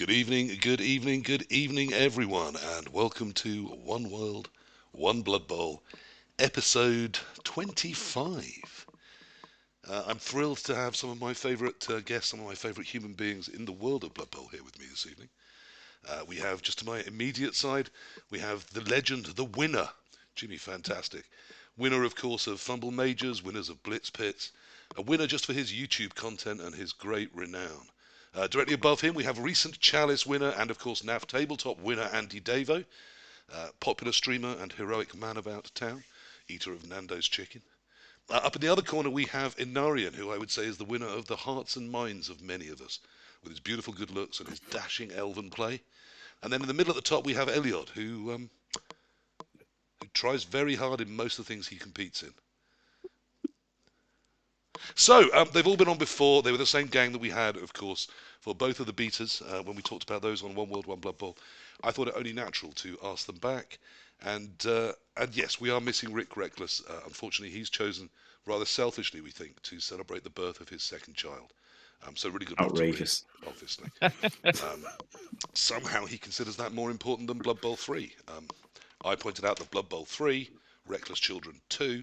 Good evening, good evening, good evening, everyone, and welcome to One World, One Blood Bowl, episode 25. I'm thrilled to have some of my favourite guests, some of my favourite human beings in the world of Blood Bowl here with me this evening. We have, just to my immediate side, we have the legend, the winner, Jimmy Fantastic. Winner, of course, of Fumble Majors, winners of Blitz Pits, a winner just for his YouTube content and his great renown. Directly above him, we have recent Chalice winner and, of course, NAF Tabletop winner Andy Davo, popular streamer and heroic man about town, eater of Nando's chicken. Up in the other corner, we have Inarian, who I would say is the winner of the hearts and minds of many of us, with his beautiful good looks and his dashing elven play. And then in the middle at the top, we have Eliod, who tries very hard in most of the things he competes in. So, they've all been on before. They were the same gang that we had, of course, for both of the beaters when we talked about those on One World, One Blood Bowl. I thought it only natural to ask them back. And yes, we are missing Rick Reckless. Unfortunately, he's chosen, rather selfishly, we think, to celebrate the birth of his second child. So really good luck to Rick, Outrageous. obviously. Somehow he considers that more important than Blood Bowl 3. I pointed out that Blood Bowl 3, Reckless Children 2,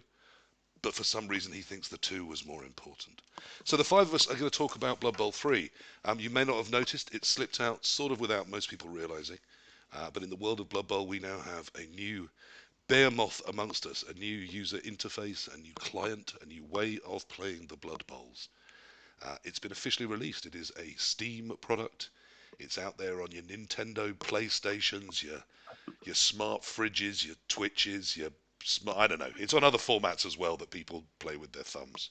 but for some reason he thinks the 2 was more important. So the five of us are going to talk about Blood Bowl 3. You may not have noticed, it slipped out sort of without most people realising. But in the world of Blood Bowl, we now have a new behemoth amongst us, a new user interface, a new client, a new way of playing the Blood Bowls. It's been officially released. It is a Steam product. It's out there on your Nintendo PlayStations, your smart fridges, your Twitches, your I don't know. It's on other formats as well that people play with their thumbs.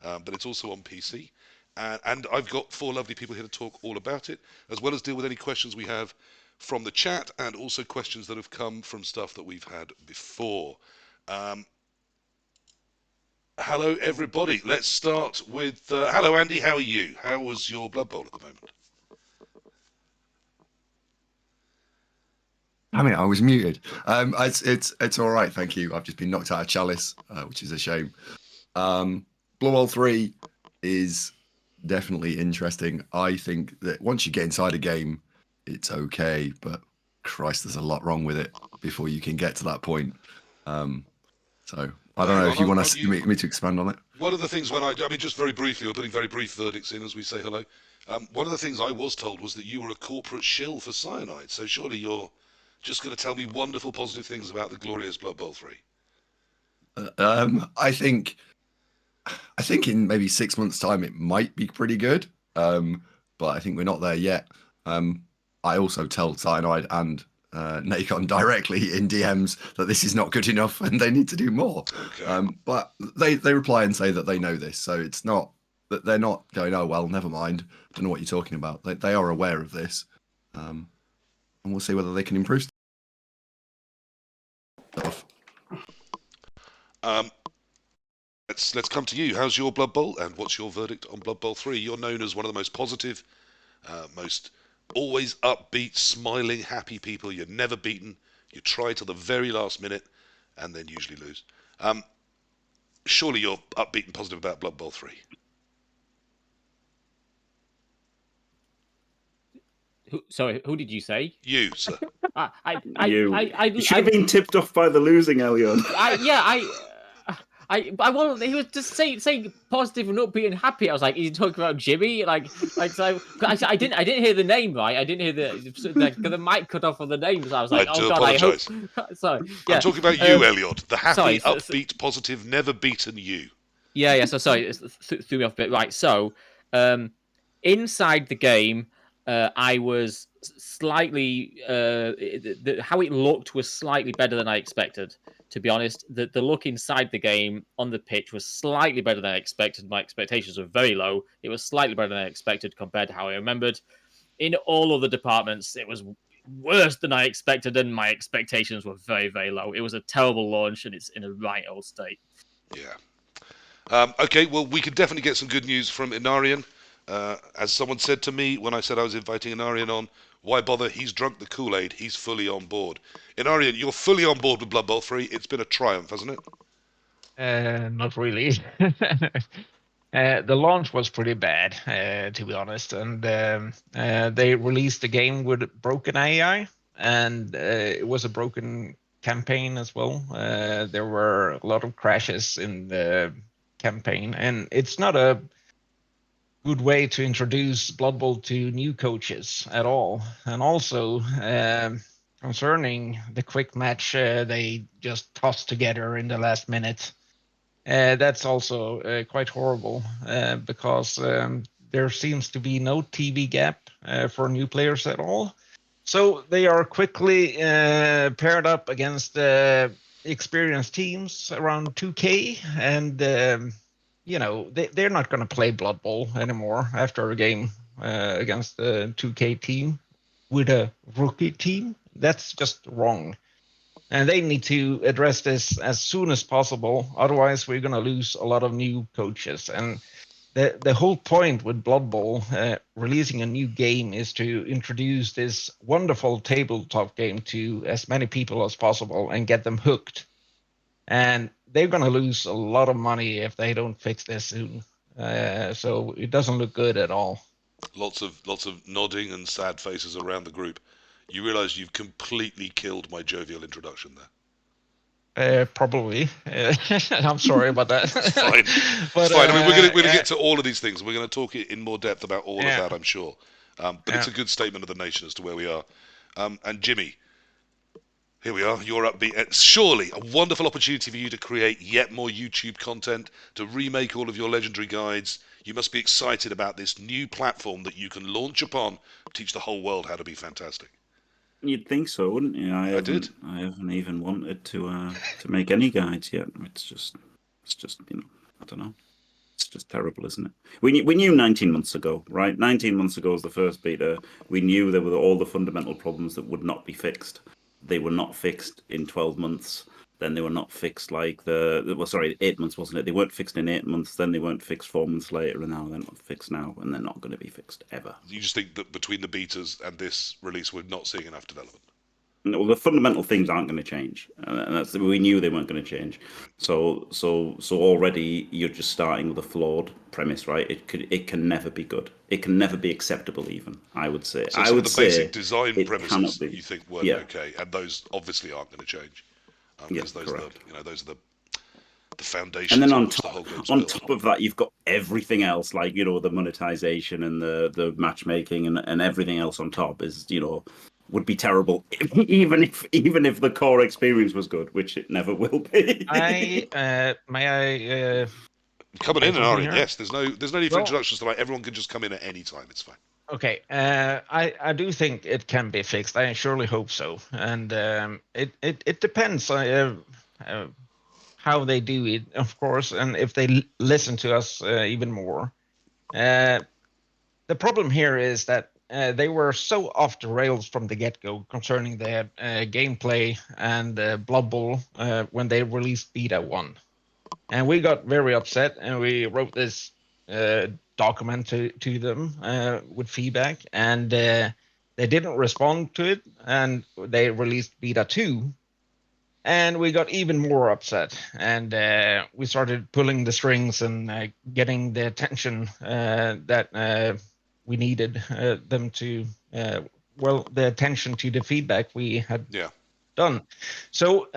But it's also on PC. And I've got four lovely people here to talk all about it, as well as deal with any questions we have from the chat and also questions that have come from stuff that we've had before. Hello, everybody. Let's start with... hello, Andy. How are you? How was your Blood Bowl at the moment? I mean, I was muted. It's all right, thank you. I've just been knocked out of Chalice, which is a shame. Blood Bowl 3 is definitely interesting. I think that once you get inside a game, it's okay, but Christ, there's a lot wrong with it before you can get to that point. So I don't know if you want me to expand on it. One of the things when I mean, just very briefly, we're putting very brief verdicts in as we say hello. One of the things I was told was that you were a corporate shill for cyanide. So surely you're just going to tell me wonderful positive things about the glorious Blood Bowl 3. I think in maybe 6 months' time it might be pretty good, but I think we're not there yet. I also tell Cyanide and Nacon directly in DMs that this is not good enough and they need to do more. Okay. But they reply and say that they know this, so it's not that they're not going, oh well, never mind, don't know what you're talking about. They are aware of this, and we'll see whether they can improve stuff. Let's come to you. How's your Blood Bowl, and what's your verdict on Blood Bowl 3? You're known as one of the most positive, most always upbeat, smiling, happy people. You're never beaten. You try till the very last minute, and then usually lose. Surely you're upbeat and positive about Blood Bowl 3. Sorry, who did you say? You, sir. You should have been tipped off by the losing, Eliod. He was just saying positive and upbeat and happy. I was like, is he talking about Jimmy? So I didn't hear the name right. I didn't hear the mic cut off on the name. So I was like, I do apologise. Sorry, yeah. I'm talking about you, Eliod. The happy, upbeat, positive, never beaten you. Yeah. So sorry, it threw me off a bit. Right. So, inside the game, I was slightly how it looked was slightly better than I expected. To be honest, the look inside the game on the pitch was slightly better than I expected. My expectations were very low. It was slightly better than I expected compared to how I remembered. In all of the departments, it was worse than I expected, and my expectations were very, very low. It was a terrible launch, and it's in a right old state. Yeah. Okay, well, we could definitely get some good news from Inarian. As someone said to me when I said I was inviting Inarian on, why bother? He's drunk the Kool-Aid. He's fully on board. Inarian, you're fully on board with Blood Bowl 3. It's been a triumph, hasn't it? Not really. The launch was pretty bad, to be honest, and they released the game with broken AI, and it was a broken campaign as well. There were a lot of crashes in the campaign, and it's not a good way to introduce Blood Bowl to new coaches at all. And also, concerning the quick match they just tossed together in the last minute, that's also quite horrible because there seems to be no TV gap for new players at all. So they are quickly paired up against experienced teams around 2K, and they're not going to play Blood Bowl anymore after a game against the 2K team with a rookie team. That's just wrong. And they need to address this as soon as possible. Otherwise, we're going to lose a lot of new coaches. And the whole point with Blood Bowl releasing a new game is to introduce this wonderful tabletop game to as many people as possible and get them hooked. And they're going to lose a lot of money if they don't fix this soon. So it doesn't look good at all. Lots of nodding and sad faces around the group. You realise you've completely killed my jovial introduction there. Probably. I'm sorry about that. It's fine. But, it's fine. I mean, we're going to get to all of these things. We're going to talk in more depth about all of that, I'm sure. But it's a good statement of the nation as to where we are. And Jimmy, here we are. You're upbeat. Surely a wonderful opportunity for you to create yet more YouTube content, to remake all of your legendary guides. You must be excited about this new platform that you can launch upon, teach the whole world how to be fantastic. You'd think so, wouldn't you? I haven't even wanted to make any guides yet. It's just I don't know. It's just terrible, isn't it? We knew 19 months ago, right? 19 months ago was the first beta. We knew there were all the fundamental problems that would not be fixed. They were not fixed in 12 months. Then they were not fixed 8 months, wasn't it? They weren't fixed in 8 months. Then they weren't fixed 4 months later, and now they're not fixed now, and they're not going to be fixed ever. You just think that between the betas and this release, we're not seeing enough development? Well, the fundamental things aren't going to change, and we knew they weren't going to change. So already you're just starting with a flawed premise, right? It can never be good. It can never be acceptable, even. I would say. So some of the basic design premises you think weren't okay, and those obviously aren't going to change. Because those are the foundations. And then on top of that, you've got everything else, like the monetization and the matchmaking and everything else on top is would be terrible, even if the core experience was good, which it never will be. May I coming in and are in? Yes, there's no need for introductions tonight. Everyone can just come in at any time. It's fine. Okay, I do think it can be fixed. I surely hope so, and it depends how they do it, of course, and if they listen to us even more. The problem here is that they were so off the rails from the get-go concerning their gameplay and Blood Bowl when they released Beta 1. And we got very upset, and we wrote this document to them with feedback, and they didn't respond to it, and they released Beta 2, and we got even more upset, and we started pulling the strings and getting the attention that we needed them to, the attention to the feedback we had done. So,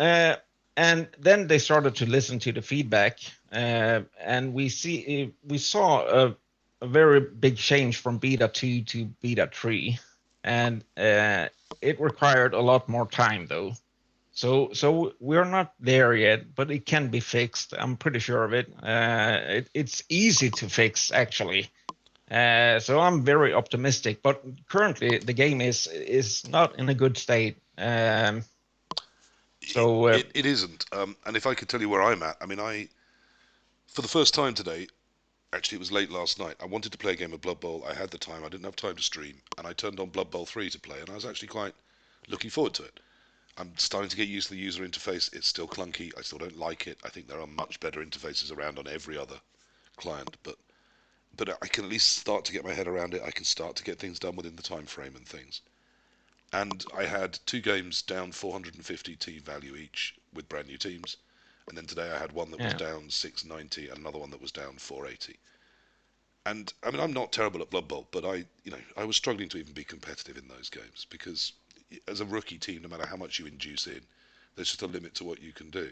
and then they started to listen to the feedback, and we saw a very big change from Beta 2 to Beta 3, and it required a lot more time, though. So we're not there yet, but it can be fixed. I'm pretty sure of it. It's easy to fix, actually. So I'm very optimistic. But currently, the game is not in a good state. It isn't. And if I could tell you where I'm at, I mean, for the first time today, actually it was late last night, I wanted to play a game of Blood Bowl. I had the time. I didn't have time to stream, and I turned on Blood Bowl 3 to play, and I was actually quite looking forward to it. I'm starting to get used to the user interface. It's still clunky. I still don't like it. I think there are much better interfaces around on every other client, but I can at least start to get my head around it. I can start to get things done within the time frame and things. And I had 2 games down 450 team value each with brand new teams, and then today I had one that was down 690 and another one that was down 480. And I mean, I'm not terrible at Blood Bowl, but I was struggling to even be competitive in those games because as a rookie team, no matter how much you induce in, there's just a limit to what you can do.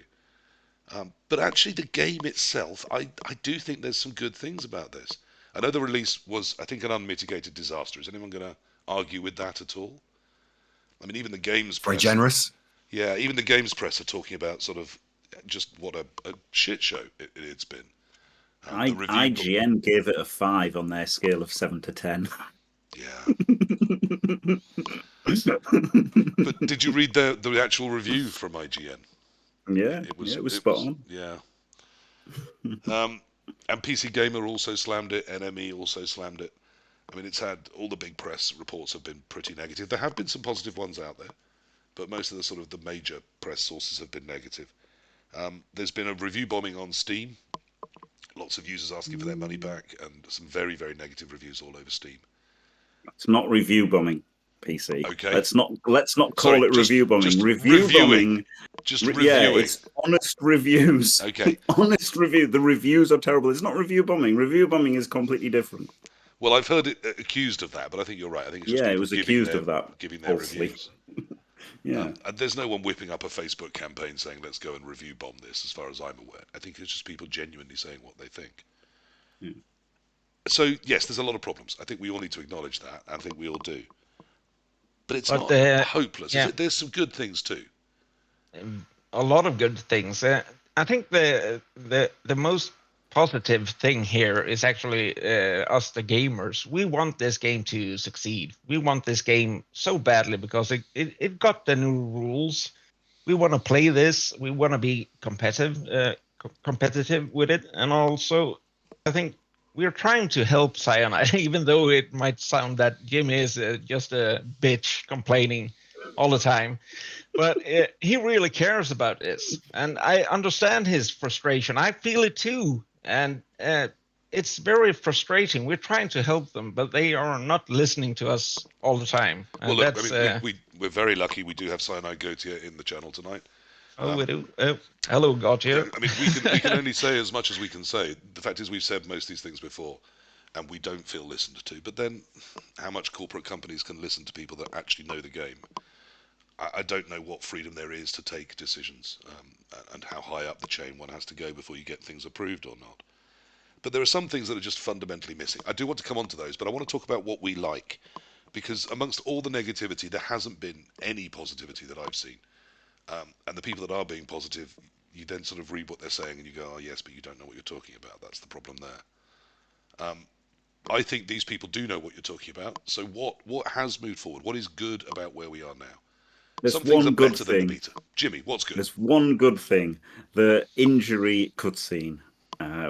But actually, the game itself, I do think there's some good things about this. I know the release was, I think, an unmitigated disaster. Is anyone going to argue with that at all? I mean, even the games Very press. generous. Yeah, even the games press are talking about sort of just what a shit show it's been. The review IGN gave it a 5 on their scale of 7 to 10. Yeah. But did you read the actual review from IGN? Yeah, it was spot on. Yeah. And PC Gamer also slammed it. NME also slammed it. I mean, it's had all the big press reports have been pretty negative. There have been some positive ones out there, but most of the sort of the major press sources have been negative. There's been a review bombing on Steam. Lots of users asking for their money back, and some very, very negative reviews all over Steam. It's not review bombing, PC. Okay. Let's not call it review bombing. Just review bombing. Just Yeah, reviewing. it's honest reviews. Okay. Honest review. The reviews are terrible. It's not review bombing. Review bombing is completely different. Well, I've heard it accused of that, but I think you're right. I think it's just it people was accused of that. giving their falsely. reviews. Yeah. And there's no one whipping up a Facebook campaign saying, let's go and review bomb this, as far as I'm aware. I think it's just people genuinely saying what they think. Yeah. So, yes, there's a lot of problems. I think we all need to acknowledge that. I think we all do. But it's not hopeless, is it? There's some good things too. A lot of good things. I think the most positive thing here is actually us, the gamers. We want this game to succeed. We want this game so badly because it got the new rules. We want to play this. We want to be competitive with it, and also I think we're trying to help Cyanide, even though it might sound that Jimmy is just a bitch complaining all the time. But he really cares about this, and I understand his frustration. I feel it too, and it's very frustrating. We're trying to help them, but they are not listening to us all the time. Well, look, I mean, we're very lucky. We do have Cyanide Gautier in the channel tonight. We do. Hello, Gautier. I mean, we can only say as much as we can say. The fact is, we've said most of these things before, and we don't feel listened to. But then, how much corporate companies can listen to people that actually know the game? I don't know what freedom there is to take decisions, and how high up the chain one has to go before you get things approved or not. But there are some things that are just fundamentally missing. I do want to come on to those, but I want to talk about what we like, because amongst all the negativity, there hasn't been any positivity that I've seen. And the people that are being positive, you then sort of read what they're saying and you go, oh yes, but you don't know what you're talking about. That's the problem there. I think these people do know what you're talking about. So what has moved forward? What is good about where we are now? There's Some things one are good better thing. than the beta. Jimmy, what's good? There's one good thing. The injury cutscene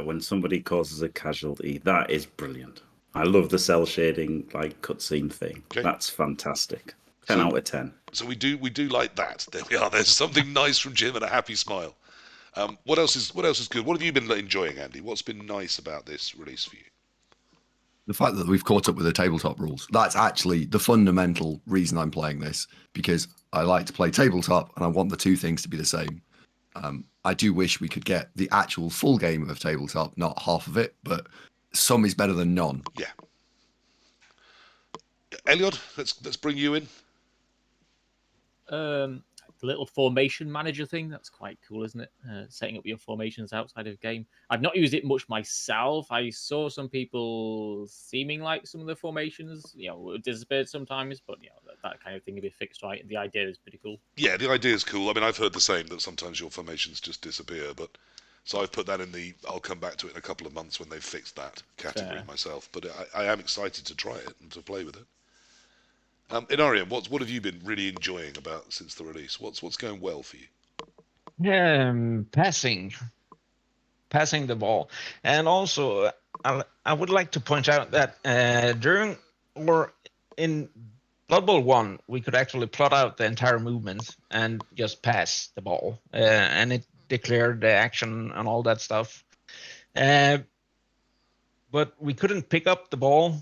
when somebody causes a casualty. That is brilliant. I love the cell shading cutscene thing. Okay. That's fantastic. 10 out of 10. So we do like that. There we are. There's something nice from Jim and a happy smile. What else is good? What have you been enjoying, Andy? What's been nice about this release for you? The fact that we've caught up with the tabletop rules. That's actually the fundamental reason I'm playing this, because I like to play tabletop and I want the two things to be the same. I do wish we could get the actual full game of tabletop, not half of it, but some is better than none. Yeah. Elliot, let's bring you in. The little formation manager thing, that's quite cool, isn't it? Setting up your formations outside of game. I've not used it much myself. I saw some people seeming like some of the formations, disappeared sometimes, but that kind of thing can be fixed right, and the idea is pretty cool. Yeah, the idea is cool. I mean, I've heard the same, that sometimes your formations just disappear, but so I've put that in I'll come back to it in a couple of months when they've fixed that category myself. But I am excited to try it and to play with it. Inarian, what have you been really enjoying about since the release? What's going well for you? Passing the ball, and also I would like to point out that in Blood Bowl 1, we could actually plot out the entire movement and just pass the ball, and it declared the action and all that stuff. But we couldn't pick up the ball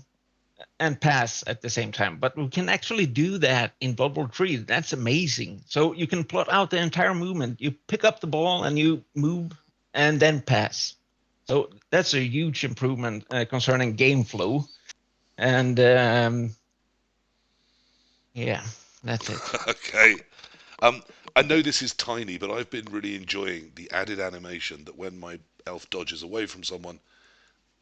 and pass at the same time. But we can actually do that in Blood Bowl 3. That's amazing. So you can plot out the entire movement. You pick up the ball and you move and then pass. So that's a huge improvement concerning game flow. And yeah, that's it. Okay. I know this is tiny, but I've been really enjoying the added animation that when my elf dodges away from someone,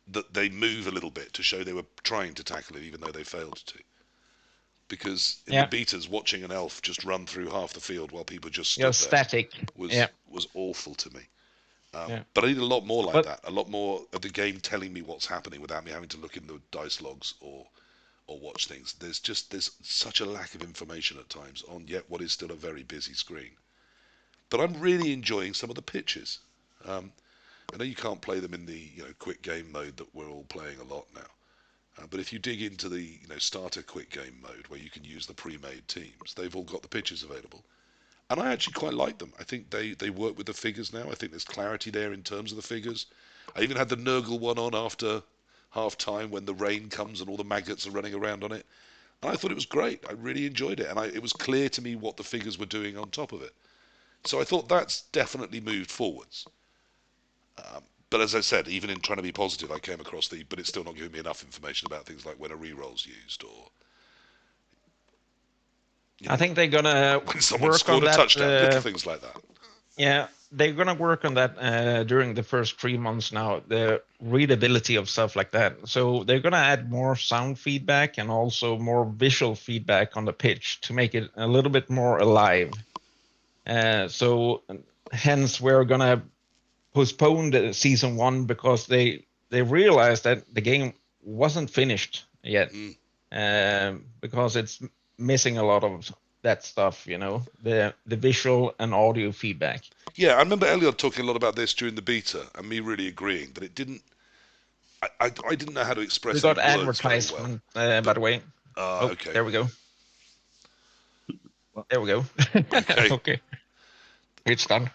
that they move a little bit to show they were trying to tackle it, even though they failed to. Because in the betas, watching an elf just run through half the field while people just stood there static. was awful to me. But I need a lot more like that. A lot more of the game telling me what's happening without me having to look in the dice logs or watch things. There's such a lack of information at times on yet what is still a very busy screen. But I'm really enjoying some of the pitches. I know you can't play them in the quick game mode that we're all playing a lot now. But if you dig into the starter quick game mode where you can use the pre-made teams, they've all got the pitches available. And I actually quite like them. I think they work with the figures now. I think there's clarity there in terms of the figures. I even had the Nurgle one on after half time when the rain comes and all the maggots are running around on it. And I thought it was great. I really enjoyed it. And it was clear to me what the figures were doing on top of it. So I thought that's definitely moved forwards. But as I said, even in trying to be positive, I came across but it's still not giving me enough information about things like when a reroll's used or I think they're gonna when someone work scored on a that, touchdown, little things like that. Yeah, they're gonna work on that during the first 3 months now. The readability of stuff like that. So they're gonna add more sound feedback and also more visual feedback on the pitch to make it a little bit more alive. So hence we're gonna postpone the season 1 because they realized that the game wasn't finished yet, because it's missing a lot of that stuff, the visual and audio feedback. Yeah, I remember Elliot talking a lot about this during the beta, and me really agreeing that it didn't. I didn't know how to express We got it in words very well. by the way. Okay. There we go. There we go. Okay. Okay. It's done.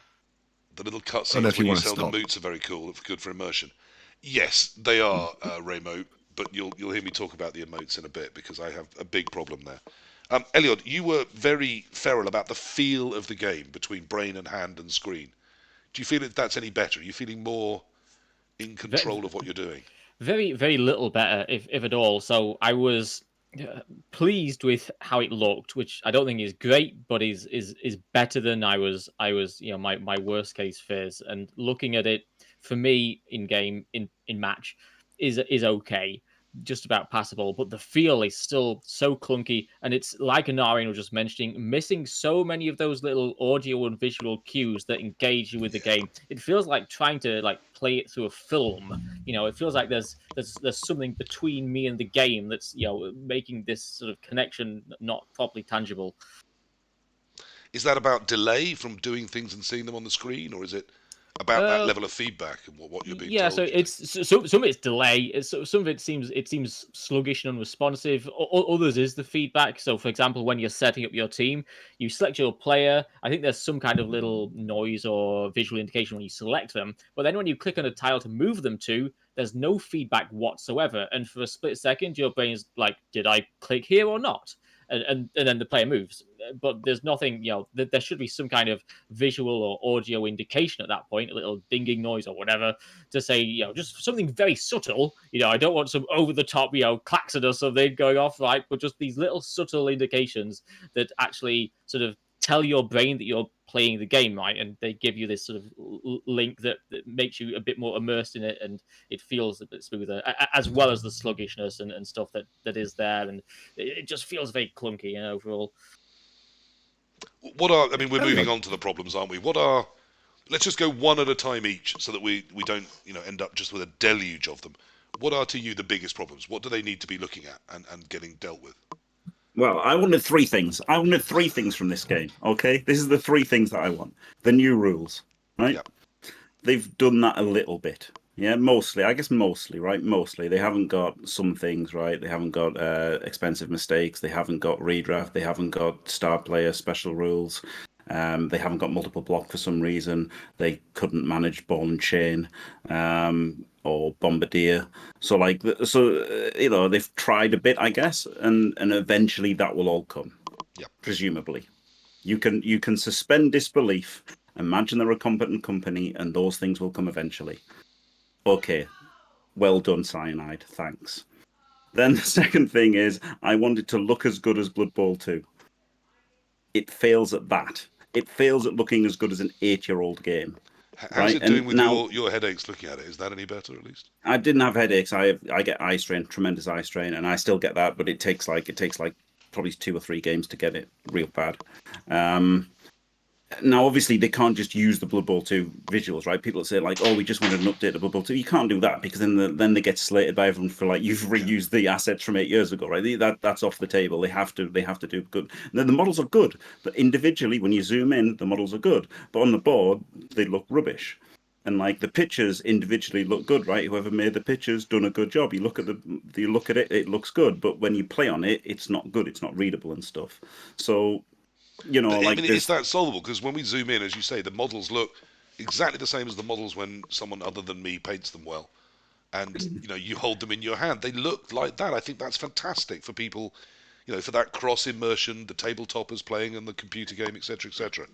The little cutscenes when you sell the moots are very cool, good for immersion. Yes, they are, Raymo, but you'll hear me talk about the emotes in a bit because I have a big problem there. Elliot, you were very feral about the feel of the game between brain and hand and screen. Do you feel that that's any better? Are you feeling more in control of what you're doing? Very, very little better, if at all. So I was pleased with how it looked, which I don't think is great, but is better than I was my worst case fears. And looking at it for me in game in match is okay, just about passable, but the feel is still so clunky, and it's like Anarian was just mentioning, missing so many of those little audio and visual cues that engage you with the game. It feels like trying to play it through a film. It feels like there's something between me and the game that's making this sort of connection not properly tangible. Is that about delay from doing things and seeing them on the screen, or is it about that level of feedback and what you're being told? Yeah, so it's some of it's delay. Some of it seems sluggish and unresponsive. Others is the feedback. So, for example, when you're setting up your team, you select your player. I think there's some kind of little noise or visual indication when you select them. But then when you click on a tile to move them to, there's no feedback whatsoever. And for a split second, your brain is like, "Did I click here or not?" And then the player moves. But there's nothing, there should be some kind of visual or audio indication at that point, a little dinging noise or whatever, to say, just something very subtle. I don't want some over the top, klaxon or something going off, right? But just these little subtle indications that actually sort of tell your brain that you're playing the game, right? And they give you this sort of link that makes you a bit more immersed in it, and it feels a bit smoother, as well as the sluggishness and stuff that is there, and it just feels very clunky overall. We're moving on to the problems, aren't we? Let's just go one at a time each, so that we don't end up just with a deluge of them. What are to you the biggest problems? What do they need to be looking at and getting dealt with? Well, I wanted 3 things. I wanted 3 things from this game. Okay, this is the 3 things that I want. The new rules, right? Yep. They've done that a little bit. Yeah, mostly, right? Mostly. They haven't got some things, right? They haven't got expensive mistakes. They haven't got redraft. They haven't got star player special rules. They haven't got multiple block for some reason. They couldn't manage ball and chain or bombardier. So they've tried a bit, I guess, and eventually that will all come. Yep. Presumably, you can suspend disbelief. Imagine they're a competent company, and those things will come eventually. okay, well done, Cyanide, thanks. Then the second thing is I want it to look as good as Blood Bowl 2. It fails at that. It fails at looking as good as an 8-year-old game. How's Right? it doing with now, your headaches looking at it? Is that any better at least? I didn't have headaches. I get eye strain, tremendous eye strain, and I still get that, but it takes like probably 2 or 3 games to get it real bad. Now, obviously, they can't just use the Blood Bowl 2 visuals, right? People say like, "Oh, we just wanted an update to Blood Bowl 2." You can't do that because then they get slated by everyone for like you've reused the assets from 8 years ago, right? That's off the table. They have to do good. Then the models are good, but individually, when you zoom in, the models are good, but on the board, they look rubbish. And like the pictures individually look good, right? Whoever made the pictures done a good job. You look at it, it looks good, but when you play on it, it's not good. It's not readable and stuff. So I mean, is that solvable? Because when we zoom in, as you say, the models look exactly the same as the models when someone other than me paints them well. And, you hold them in your hand. They look like that. I think that's fantastic for people, for that cross immersion, the tabletoppers playing and the computer game, etc., etc.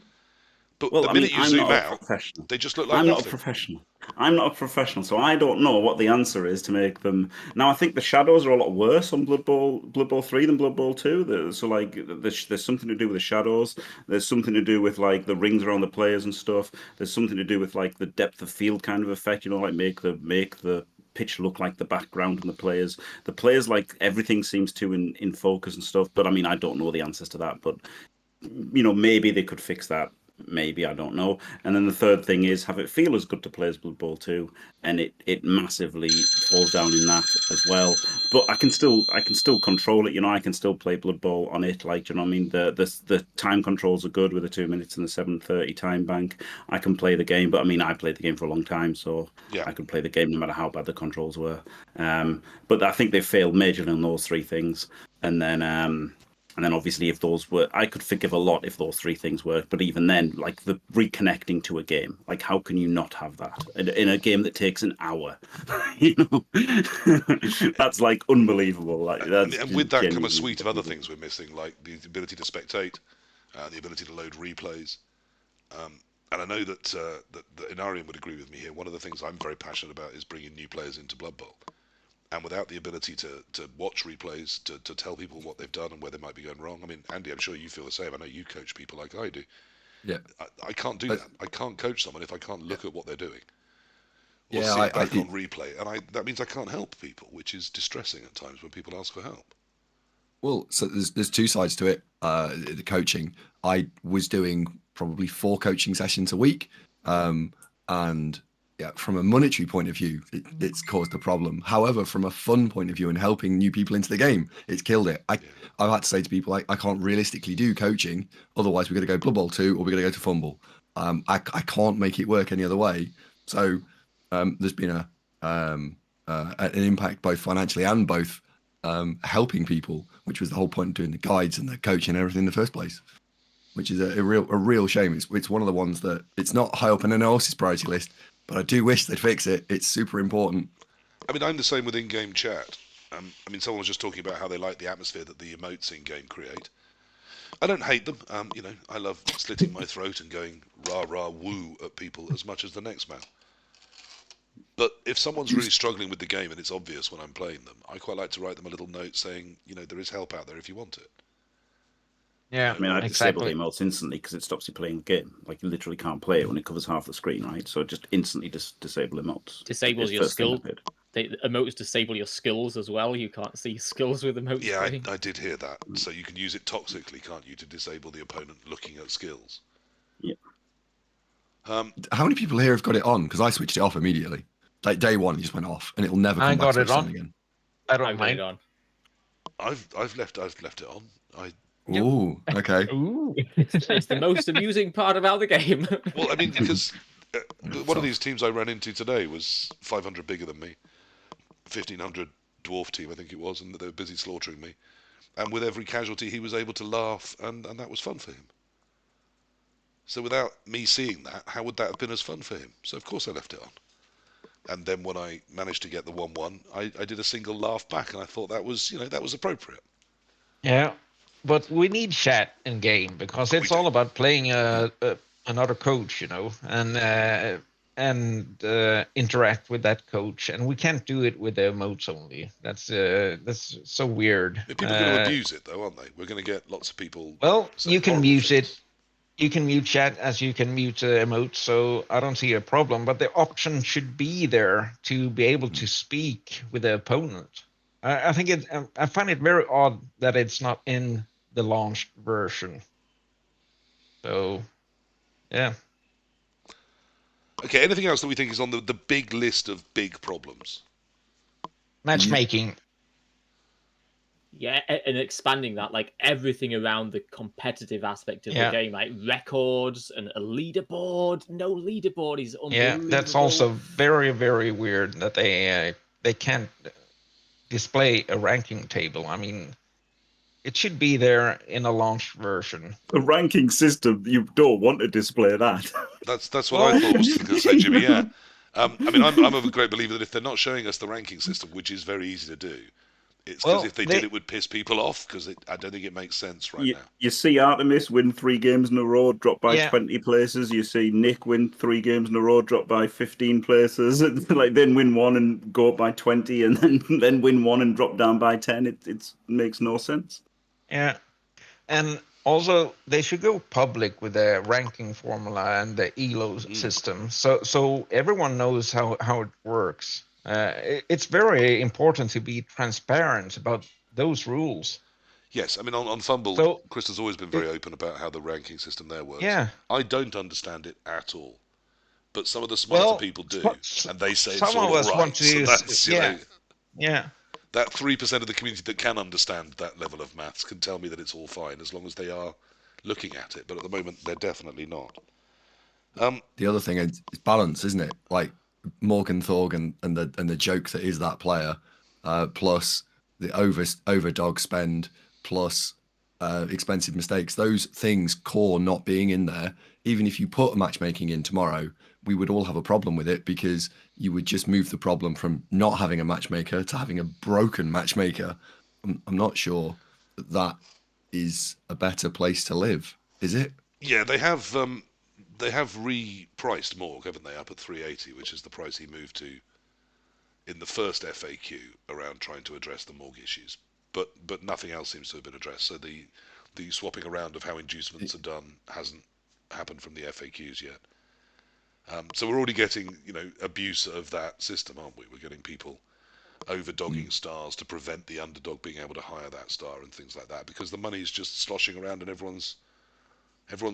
But Well, the I mean, minute you I'm zoom not a out, professional. they just look like I'm not a nothing. professional. I'm not a professional, so I don't know what the answer is to make them. Now, I think the shadows are a lot worse on Blood Bowl 3 than Blood Bowl 2. So, like, there's something to do with the shadows. There's something to do with like the rings around the players and stuff. There's something to do with like the depth of field kind of effect. Like make the pitch look like the background and the players. The players, like everything seems to in focus and stuff. But I mean, I don't know the answers to that. But maybe they could fix that. Maybe, I don't know. And then the third thing is have it feel as good to play as Blood Bowl 2, and it massively falls down in that as well. But I can still control it. I can still play Blood Bowl on it. Like, I mean, the time controls are good with the 2 minutes and the 7:30 time bank. I can play the game, but I mean, I played the game for a long time, so Yeah. I can play the game no matter how bad the controls were. But I think they failed majorly on those 3 things, and then obviously if those were, I could forgive a lot if those 3 things worked. But even then, like the reconnecting to a game, like how can you not have that in a game that takes an hour? That's like unbelievable. Like that's and with that come a genuinely suite of other unbelievable. things we're missing, like the ability to spectate, the ability to load replays. And I know that Inarian would agree with me here. One of the things I'm very passionate about is bringing new players into Blood Bowl. And without the ability to watch replays, to tell people what they've done and where they might be going wrong. I mean, Andy, I'm sure you feel the same. I know you coach people like I do. Yeah. I can't do that. I can't coach someone if I can't look at what they're doing. Or Yeah, sit back on replay. And that means I can't help people, which is distressing at times when people ask for help. Well, so there's 2 sides to it. The coaching. I was doing probably 4 coaching sessions a week. And yeah, from a monetary point of view, it's caused a problem. However, from a fun point of view and helping new people into the game, it's killed it. I've had to say to people, I can't realistically do coaching. Otherwise, we're going to go Blood Bowl 2 or we're going to go to Fumble. I can't make it work any other way. So there's been an impact both financially and both helping people, which was the whole point of doing the guides and the coaching and everything in the first place. Which is a real shame. It's one of the ones that it's not high up on anyone else's priority list, but I do wish they'd fix it. It's super important. I mean, I'm the same with in-game chat. I mean, someone was just talking about how they like the atmosphere that the emotes in-game create. I don't hate them. I love slitting my throat and going rah rah woo at people as much as the next man. But if someone's really struggling with the game and it's obvious when I'm playing them, I quite like to write them a little note saying, there is help out there if you want it. Yeah, I mean, I disable exactly. the emotes instantly because it stops you playing the game. Like, you literally can't play it when it covers half the screen, right? So just instantly disable emotes. Disables your skill. Emotes disable your skills as well. You can't see skills with emotes. Yeah, I did hear that. So you can use it toxically, can't you, to disable the opponent looking at skills? Yeah. How many people here have got it on? Because I switched it off immediately. Like day 1, it just went off, and it'll never come back to it on again. I don't mind. It on. I've left it on. Ooh, okay. Ooh, it's the most amusing part about the game. Well, I mean, because one of these teams I ran into today was 500 bigger than me, 1500 dwarf team, I think it was, and they were busy slaughtering me. And with every casualty, he was able to laugh, and that was fun for him. So without me seeing that, how would that have been as fun for him? So of course I left it on. And then when I managed to get the 1-1, I did a single laugh back, and I thought that was appropriate. Yeah, but we need chat in game because it's all about playing another coach, and interact with that coach, and we can't do it with the emotes only. That's so weird. People are going to abuse it, though, aren't they? We're going to get lots of people. Well, saying you can horrible mute things. it. You can mute chat as you can mute emotes, so I don't see a problem. But the option should be there to be able to speak with the opponent. I think I find it very odd that it's not in the launched version. So, yeah. Okay, anything else that we think is on the big list of big problems? Matchmaking. Yeah, and expanding that, like everything around the competitive aspect of the game, like records and a leaderboard. No leaderboard is unbelievable. Yeah, that's also very, very weird that they can't display a ranking table. I mean, it should be there in a launched version. The ranking system, you don't want to display that. That's what I thought was going to say, Jimmy. Yeah, I mean, I'm a great believer that if they're not showing us the ranking system, which is very easy to do, it's because if they did, it would piss people off. Because I don't think it makes sense right now. You see Artemis win 3 games in a row, drop by 20 places. You see Nick win 3 games in a row, drop by 15 places. Like then win 1 and go up by 20, and then win 1 and drop down by 10. It makes no sense. Yeah, and also they should go public with the ranking formula and the ELO system, so everyone knows how it works. It's very important to be transparent about those rules. Yes, I mean on Fumble, Chris has always been very open about how the ranking system there works. Yeah, I don't understand it at all, but some of the smarter people do, and they say it's sort of right. So that's yeah. That 3% of the community that can understand that level of maths can tell me that it's all fine as long as they are looking at it. But at the moment, they're definitely not. The other thing is balance, isn't it? Like Morgan Thorgan and the joke that is that player, plus the overdog spend, plus expensive mistakes. Those things core not being in there. Even if you put a matchmaking in tomorrow, we would all have a problem with it because you would just move the problem from not having a matchmaker to having a broken matchmaker. I'm not sure that is a better place to live, is it? Yeah, they have repriced Morg, haven't they, up at 380, which is the price he moved to in the first FAQ around trying to address the Morg issues. But nothing else seems to have been addressed. So the swapping around of how inducements are done hasn't happened from the FAQs yet. So we're already getting, abuse of that system, aren't we? We're getting people overdogging stars to prevent the underdog being able to hire that star and things like that because the money is just sloshing around and everyone's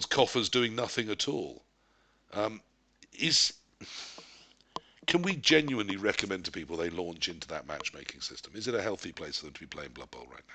coffers doing nothing at all. Can we genuinely recommend to people they launch into that matchmaking system? Is it a healthy place for them to be playing Blood Bowl right now?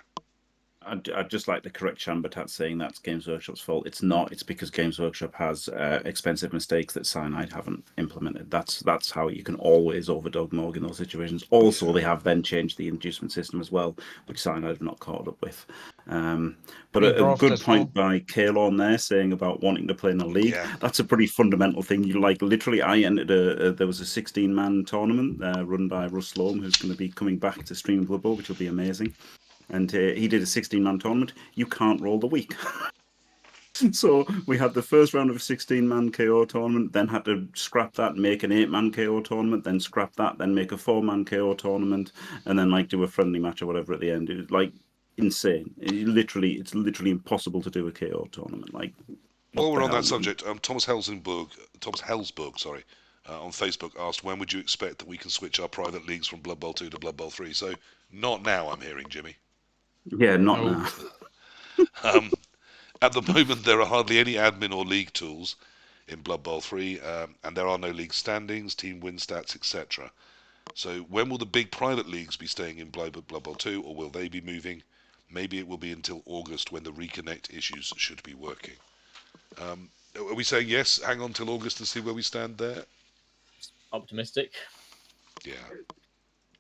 I'd just like to correct Chambertat saying that's Games Workshop's fault. It's not. It's because Games Workshop has expensive mistakes that Cyanide haven't implemented. That's how you can always overdog Morg in those situations. Also, they have then changed the inducement system as well, which Cyanide have not caught up with. But a good point by Kalon there saying about wanting to play in a league. Yeah. That's a pretty fundamental thing. You literally, I entered there was a 16-man tournament run by Russ Loam, who's going to be coming back to stream Blood Bowl, which will be amazing. And he did a 16-man tournament. You can't roll the week. So we had the first round of a 16-man KO tournament, then had to scrap that, make an 8-man KO tournament, then scrap that, then make a 4-man KO tournament, and then do a friendly match or whatever at the end. It was insane. It's literally impossible to do a KO tournament. While we're on that subject, Thomas Helsberg, on Facebook asked, when would you expect that we can switch our private leagues from Blood Bowl 2 to Blood Bowl 3? So not now, I'm hearing, Jimmy. Yeah, not now. At the moment, there are hardly any admin or league tools in Blood Bowl 3, and there are no league standings, team win stats, etc. So when will the big private leagues be staying in Blood Bowl 2, or will they be moving? Maybe it will be until August when the reconnect issues should be working. Are we saying yes, hang on till August and see where we stand there? Optimistic. Yeah.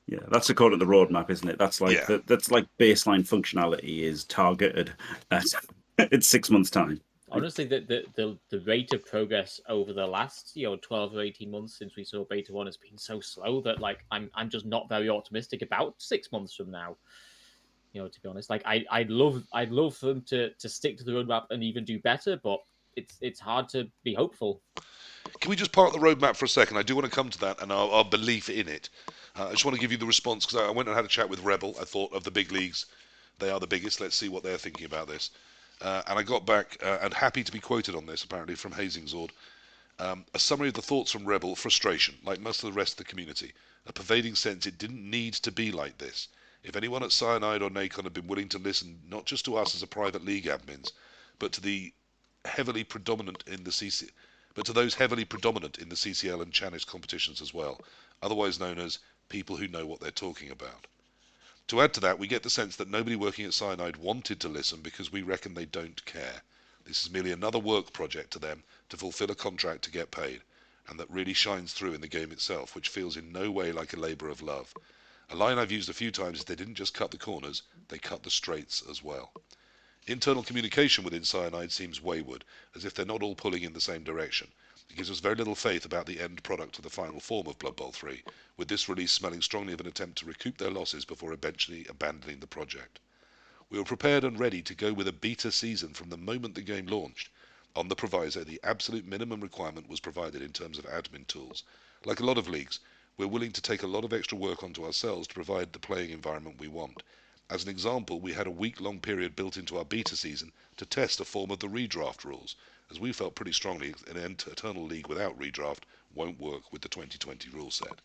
Yeah, that's according to the roadmap, isn't it? That's that's like baseline functionality is targeted at 6 months' time. Honestly, the rate of progress over the last 12 or 18 months since we saw Beta 1 has been so slow that I'm just not very optimistic about 6 months from now. To be honest, I'd love for them to stick to the roadmap and even do better, but it's hard to be hopeful. Can we just park the roadmap for a second? I do want to come to that and our belief in it. I just want to give you the response because I went and had a chat with Rebel. I thought of the big leagues, they are the biggest. Let's see what they're thinking about this. And I got back and happy to be quoted on this apparently from Hazingzord. A summary of the thoughts from Rebel: frustration, like most of the rest of the community, a pervading sense it didn't need to be like this. If anyone at Cyanide or Nacon had been willing to listen not just to us as a private league admins, but to the heavily predominant in the CC, but to those heavily predominant in the CCL and Chanis competitions as well, otherwise known as people who know what they're talking about. To add to that, we get the sense that nobody working at Cyanide wanted to listen because we reckon they don't care. This is merely another work project to them to fulfill a contract to get paid, and that really shines through in the game itself, which feels in no way like a labour of love. A line I've used a few times is they didn't just cut the corners, they cut the straights as well. Internal communication within Cyanide seems wayward, as if they're not all pulling in the same direction. It gives us very little faith about the end product of the final form of Blood Bowl 3, with this release smelling strongly of an attempt to recoup their losses before eventually abandoning the project. We were prepared and ready to go with a beta season from the moment the game launched. On the proviso, the absolute minimum requirement was provided in terms of admin tools. Like a lot of leagues, we're willing to take a lot of extra work onto ourselves to provide the playing environment we want. As an example, we had a week-long period built into our beta season to test a form of the redraft rules, as we felt pretty strongly an Eternal League without redraft won't work with the 2020 rule set.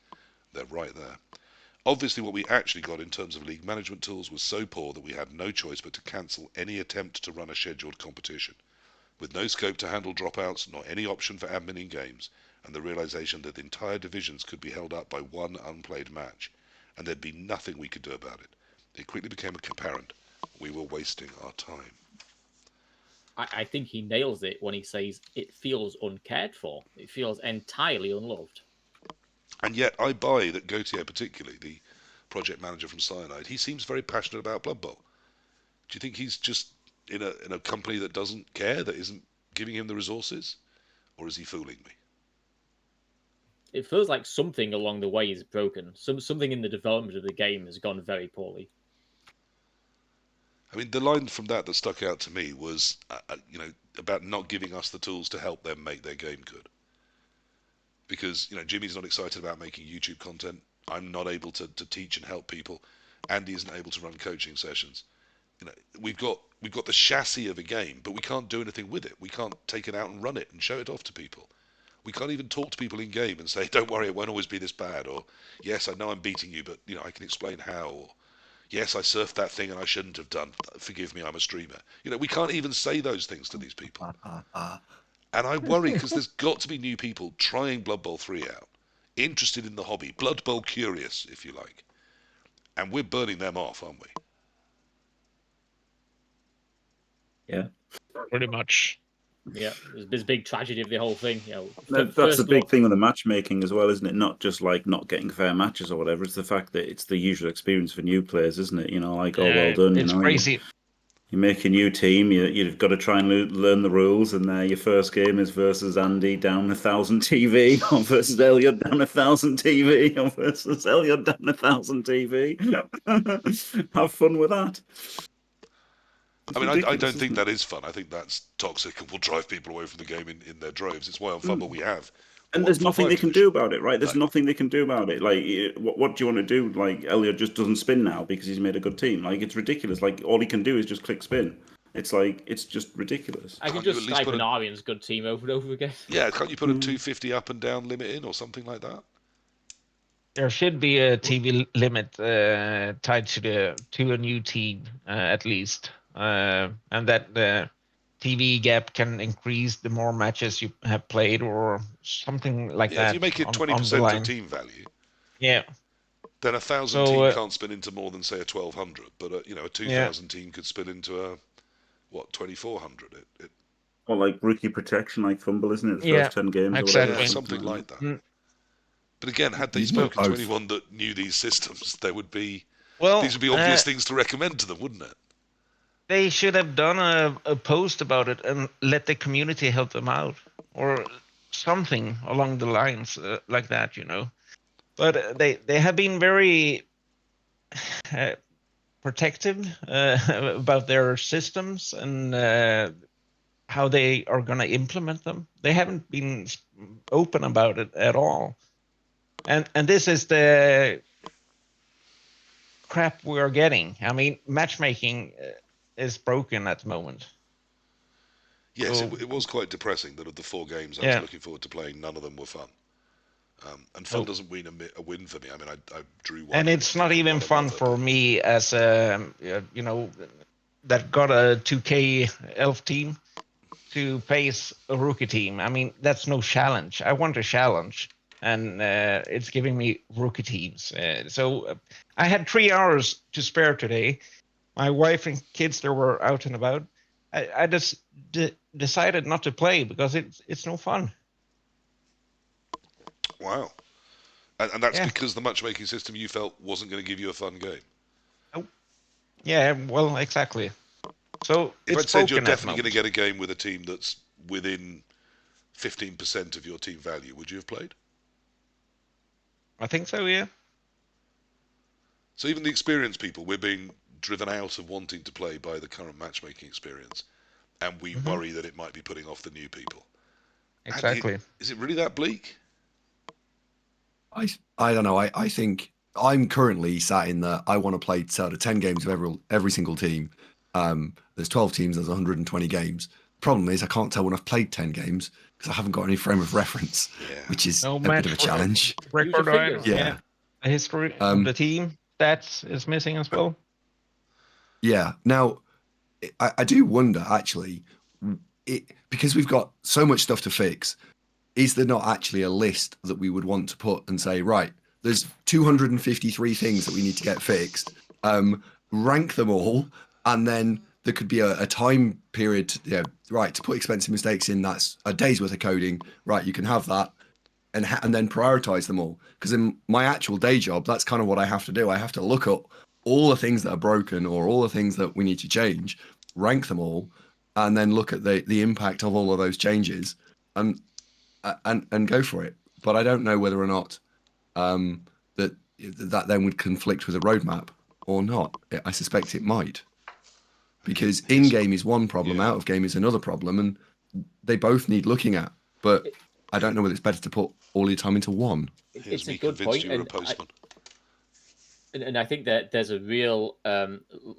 They're right there. Obviously what we actually got in terms of league management tools was so poor that we had no choice but to cancel any attempt to run a scheduled competition. With no scope to handle dropouts, nor any option for admin in games, and the realization that entire divisions could be held up by one unplayed match, and there'd be nothing we could do about it. It quickly became apparent we were wasting our time. I think he nails it when he says it feels uncared for. It feels entirely unloved. And yet I buy that Gautier, particularly, the project manager from Cyanide, he seems very passionate about Blood Bowl. Do you think he's just in a company that doesn't care, that isn't giving him the resources? Or is he fooling me? It feels like something along the way is broken. Something in the development of the game has gone very poorly. I mean, the line from that stuck out to me was, about not giving us the tools to help them make their game good. Because, Jimmy's not excited about making YouTube content. I'm not able to teach and help people. Andy isn't able to run coaching sessions. We've got the chassis of a game, but we can't do anything with it. We can't take it out and run it and show it off to people. We can't even talk to people in game and say, don't worry, it won't always be this bad. Or, yes, I know I'm beating you, but, I can explain how. Or, yes, I surfed that thing and I shouldn't have done. Forgive me, I'm a streamer. We can't even say those things to these people. And I worry because there's got to be new people trying Blood Bowl 3 out, interested in the hobby, Blood Bowl curious, if you like. And we're burning them off, aren't we? Yeah. Pretty much. Yeah, there's a big tragedy of the whole thing. That's the big thing with the matchmaking as well, isn't it? Not just like not getting fair matches or whatever. It's the fact that it's the usual experience for new players, isn't it? Like, oh, well done. It's crazy. You make a new team, you've got to try and learn the rules, and your first game is versus Andy down 1,000 TV, or versus Elliot down 1,000 TV, or versus Elliot down 1,000 TV. Have fun with that. I mean, I don't think that is fun. I think that's toxic and will drive people away from the game in their droves. It's why on Fumble we have. And there's nothing they can do about it, right? There's nothing they can do about it. Like, what do you want to do? Like, Elliot just doesn't spin now because he's made a good team. Like, it's ridiculous. Like, all he can do is just click spin. It's like, it's just ridiculous. I could just Skype an Arian's good team over and over again. Yeah, can't you put a 250 up and down limit in or something like that? There should be a TV limit tied to a new team at least, and that the TV gap can increase the more matches you have played or something like that. If you make it 20% of team value, yeah, then 1,000 team can't spin into more than say a 1,200, but a 2,000 team could spin into a 2,400. Or like rookie protection, like Fumble, isn't it? The first 10 games, exactly. or whatever. Something like that. But again, had they spoken to anyone that knew these systems, there would be these would be obvious things to recommend to them, wouldn't it? They should have done a post about it and let the community help them out, or something along the lines like that, But they have been very protective about their systems, and how they are going to implement them. They haven't been open about it at all. And this is the crap we are getting. I mean, matchmaking is broken at the moment. Yes, So, it was quite depressing that of the 4 games I was Yeah. looking forward to playing, none of them were fun. And fun doesn't mean a win for me. I mean, I drew one. And it's not even fun for me as that got a 2K elf team to face a rookie team. I mean, that's no challenge. I want a challenge, and it's giving me rookie teams. So I had 3 hours to spare today. My wife and kids, they were out and about. I just decided not to play because it's no fun. Wow. And that's because the matchmaking system you felt wasn't going to give you a fun game. Oh, yeah, well, exactly. So if it's I'd said you're broken at the definitely going to moment. get a game with a team that's within 15% of your team value, would you have played? I think so, yeah. So even the experienced people, we're being driven out of wanting to play by the current matchmaking experience, and we worry that it might be putting off the new people. Exactly. Is it really that bleak? I don't know. I think I'm currently sat in that I want to play sort of 10 games with every single team. There's 12 teams, there's 120 games. Problem is I can't tell when I've played 10 games because I haven't got any frame of reference, which is a bit of a challenge. Record figures. Yeah. The history of the team, that is missing as well. Yeah. Now, I do wonder actually, because we've got so much stuff to fix, is there not actually a list that we would want to put and say, right, there's 253 things that we need to get fixed, rank them all, and then there could be a time period, to put expensive mistakes in, that's a day's worth of coding, right, you can have that, and then prioritize them all. Because in my actual day job, that's kind of what I have to do. I have to look up all the things that are broken or all the things that we need to change, rank them all, and then look at the impact of all of those changes and go for it. But I don't know whether or not that then would conflict with a roadmap or not. I suspect it might, because in game is one problem, out of game is another problem, and they both need looking at. But I don't know whether it's better to put all your time into one. It's a good point, and I think that there's a real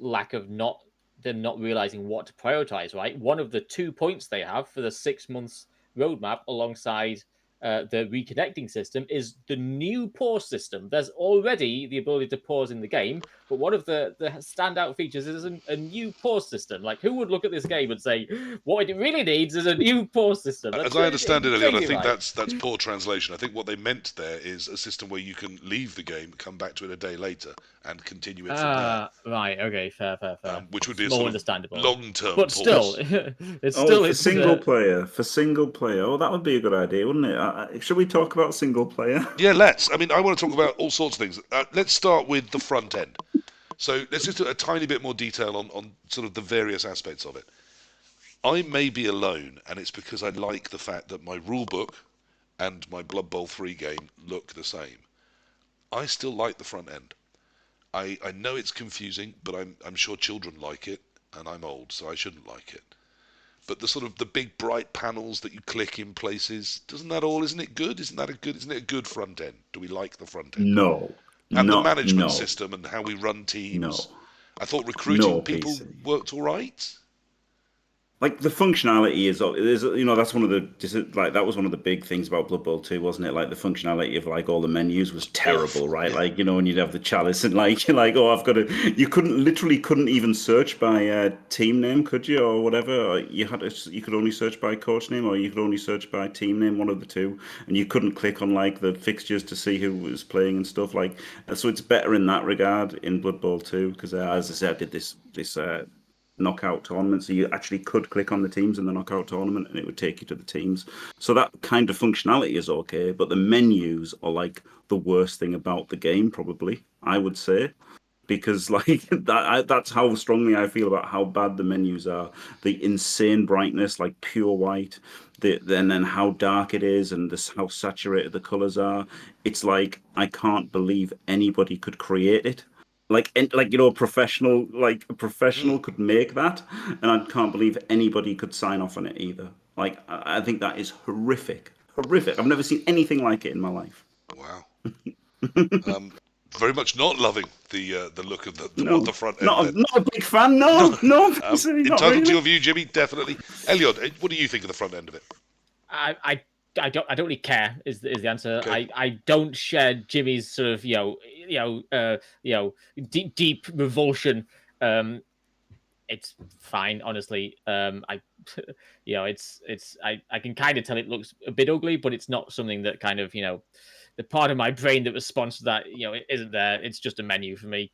lack of them not realizing what to prioritize. Right, one of the 2 points they have for the 6 months roadmap alongside the reconnecting system is the new pause system. There's already the ability to pause in the game, but one of the standout features is a new pause system. Like, who would look at this game and say, what it really needs is a new pause system? As I understand it, Elliot, I think that's poor translation. I think what they meant there is a system where you can leave the game, come back to it a day later, and continue it from there. Right, okay, fair. Which would be a more sort understandable. of long-term but pause. Still, for single player. For single player, that would be a good idea, wouldn't it? Should we talk about single player? Yeah, let's. I mean, I want to talk about all sorts of things. Let's start with the front end. So let's just do a tiny bit more detail on sort of the various aspects of it. I may be alone, and it's because I like the fact that my rulebook and my Blood Bowl 3 game look the same. I still like the front end. I know it's confusing, but I'm sure children like it, and I'm old, so I shouldn't like it. But the sort of the big bright panels that you click in places, isn't it good? Isn't it a good front end? Do we like the front end? No. And the management system and how we run teams. No. I thought recruiting people PC. worked all right. Like the functionality is that's one of that was one of the big things about Blood Bowl 2, wasn't it? Like the functionality of like all the menus was terrible, right? Yeah. Like, and you'd have the chalice and you couldn't even search by team name, could you, or whatever? You could only search by coach name, or you could only search by team name, one of the two, and you couldn't click on like the fixtures to see who was playing and stuff like. So it's better in that regard in Blood Bowl 2 because as I said, I did this knockout tournament, so you actually could click on the teams in the knockout tournament and it would take you to the teams. So that kind of functionality is okay, but the menus are like the worst thing about the game, probably, I would say, because like that's how strongly I feel about how bad the menus are. The insane brightness, like pure white, and then how dark it is, and how saturated the colors are. It's like I can't believe anybody could create it. like a professional could make that, and I can't believe anybody could sign off on it either. Like I think that is horrific. I've never seen anything like it in my life. Wow. Very much not loving the look of No, the front end then. not a big fan. No, not Entitled really. to your view, Jimmy, definitely. Elliot, what do you think of the front end of it? I don't really care is the answer. Okay. I don't share Jimmy's sort of deep revulsion. It's fine, honestly. I I can kind of tell it looks a bit ugly, but it's not something that kind of the part of my brain that responds to that it isn't there. It's just a menu for me.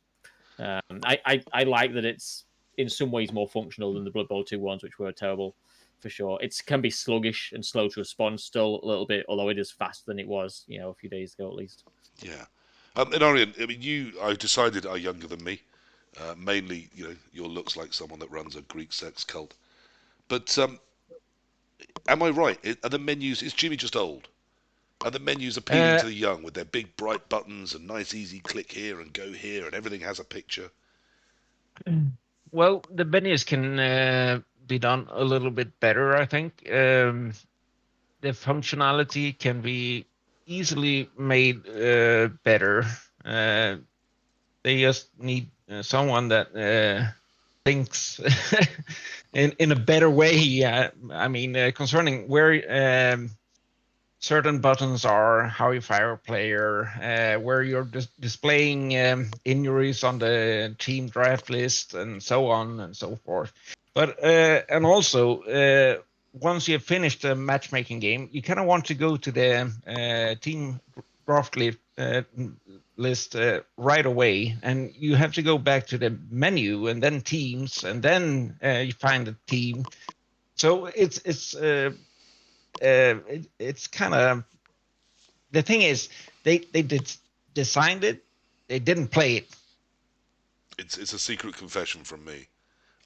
I like that it's in some ways more functional than the Blood Bowl 2 ones, which were terrible for sure. It can be sluggish and slow to respond still a little bit, although it is faster than it was, a few days ago at least. Yeah. And Arian, I mean, I've decided are younger than me. Mainly, your looks like someone that runs a Greek sex cult. But am I right? Are the menus? Is Jimmy just old? Are the menus appealing to the young with their big bright buttons and nice easy click here and go here and everything has a picture? Well, the menus can be done a little bit better, I think. The functionality can be easily made better. They just need someone that thinks in a better way. I mean, concerning where certain buttons are, how you fire a player, where you're displaying injuries on the team draft list, and so on and so forth. But and also once you have finished the matchmaking game, you kind of want to go to the team draft list right away, and you have to go back to the menu and then teams, and then you find the team. So it's kind of, the thing is they designed it, they didn't play it. It's a secret confession from me.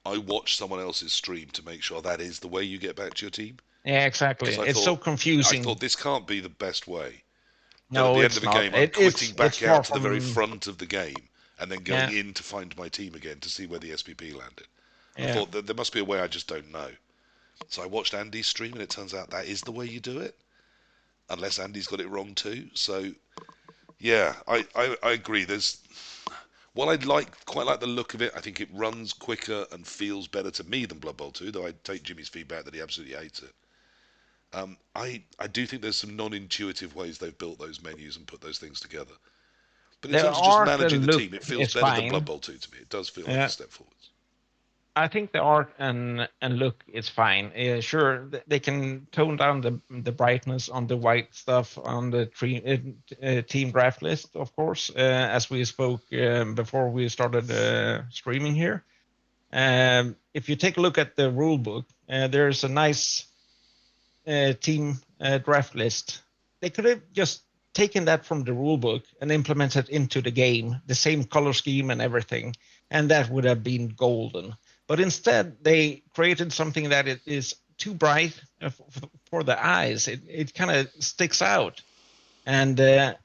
I watched someone else's stream to make sure that is the way you get back to your team. Yeah, exactly. It's so confusing. I thought this can't be the best way. But no, at the it's end of the not. game, I'm clicking back out to the very front of the game and then going in to find my team again to see where the SPP landed. I thought that there must be a way I just don't know. So I watched Andy's stream, and it turns out that is the way you do it, unless Andy's got it wrong too. So, yeah, I agree. While I quite like the look of it, I think it runs quicker and feels better to me than Blood Bowl 2, though I take Jimmy's feedback that he absolutely hates it. I do think there's some non-intuitive ways they've built those menus and put those things together. But in terms of just managing the team, it feels better than Blood Bowl 2 to me. It does feel like a step forwards. I think the art and look is fine. Sure, they can tone down the brightness on the white stuff on the team draft list, of course, as we spoke before we started streaming here. If you take a look at the rule book, there's a nice team draft list. They could have just taken that from the rule book and implemented it into the game, the same color scheme and everything, and that would have been golden. But instead, they created something that it is too bright for the eyes. It kind of sticks out. And there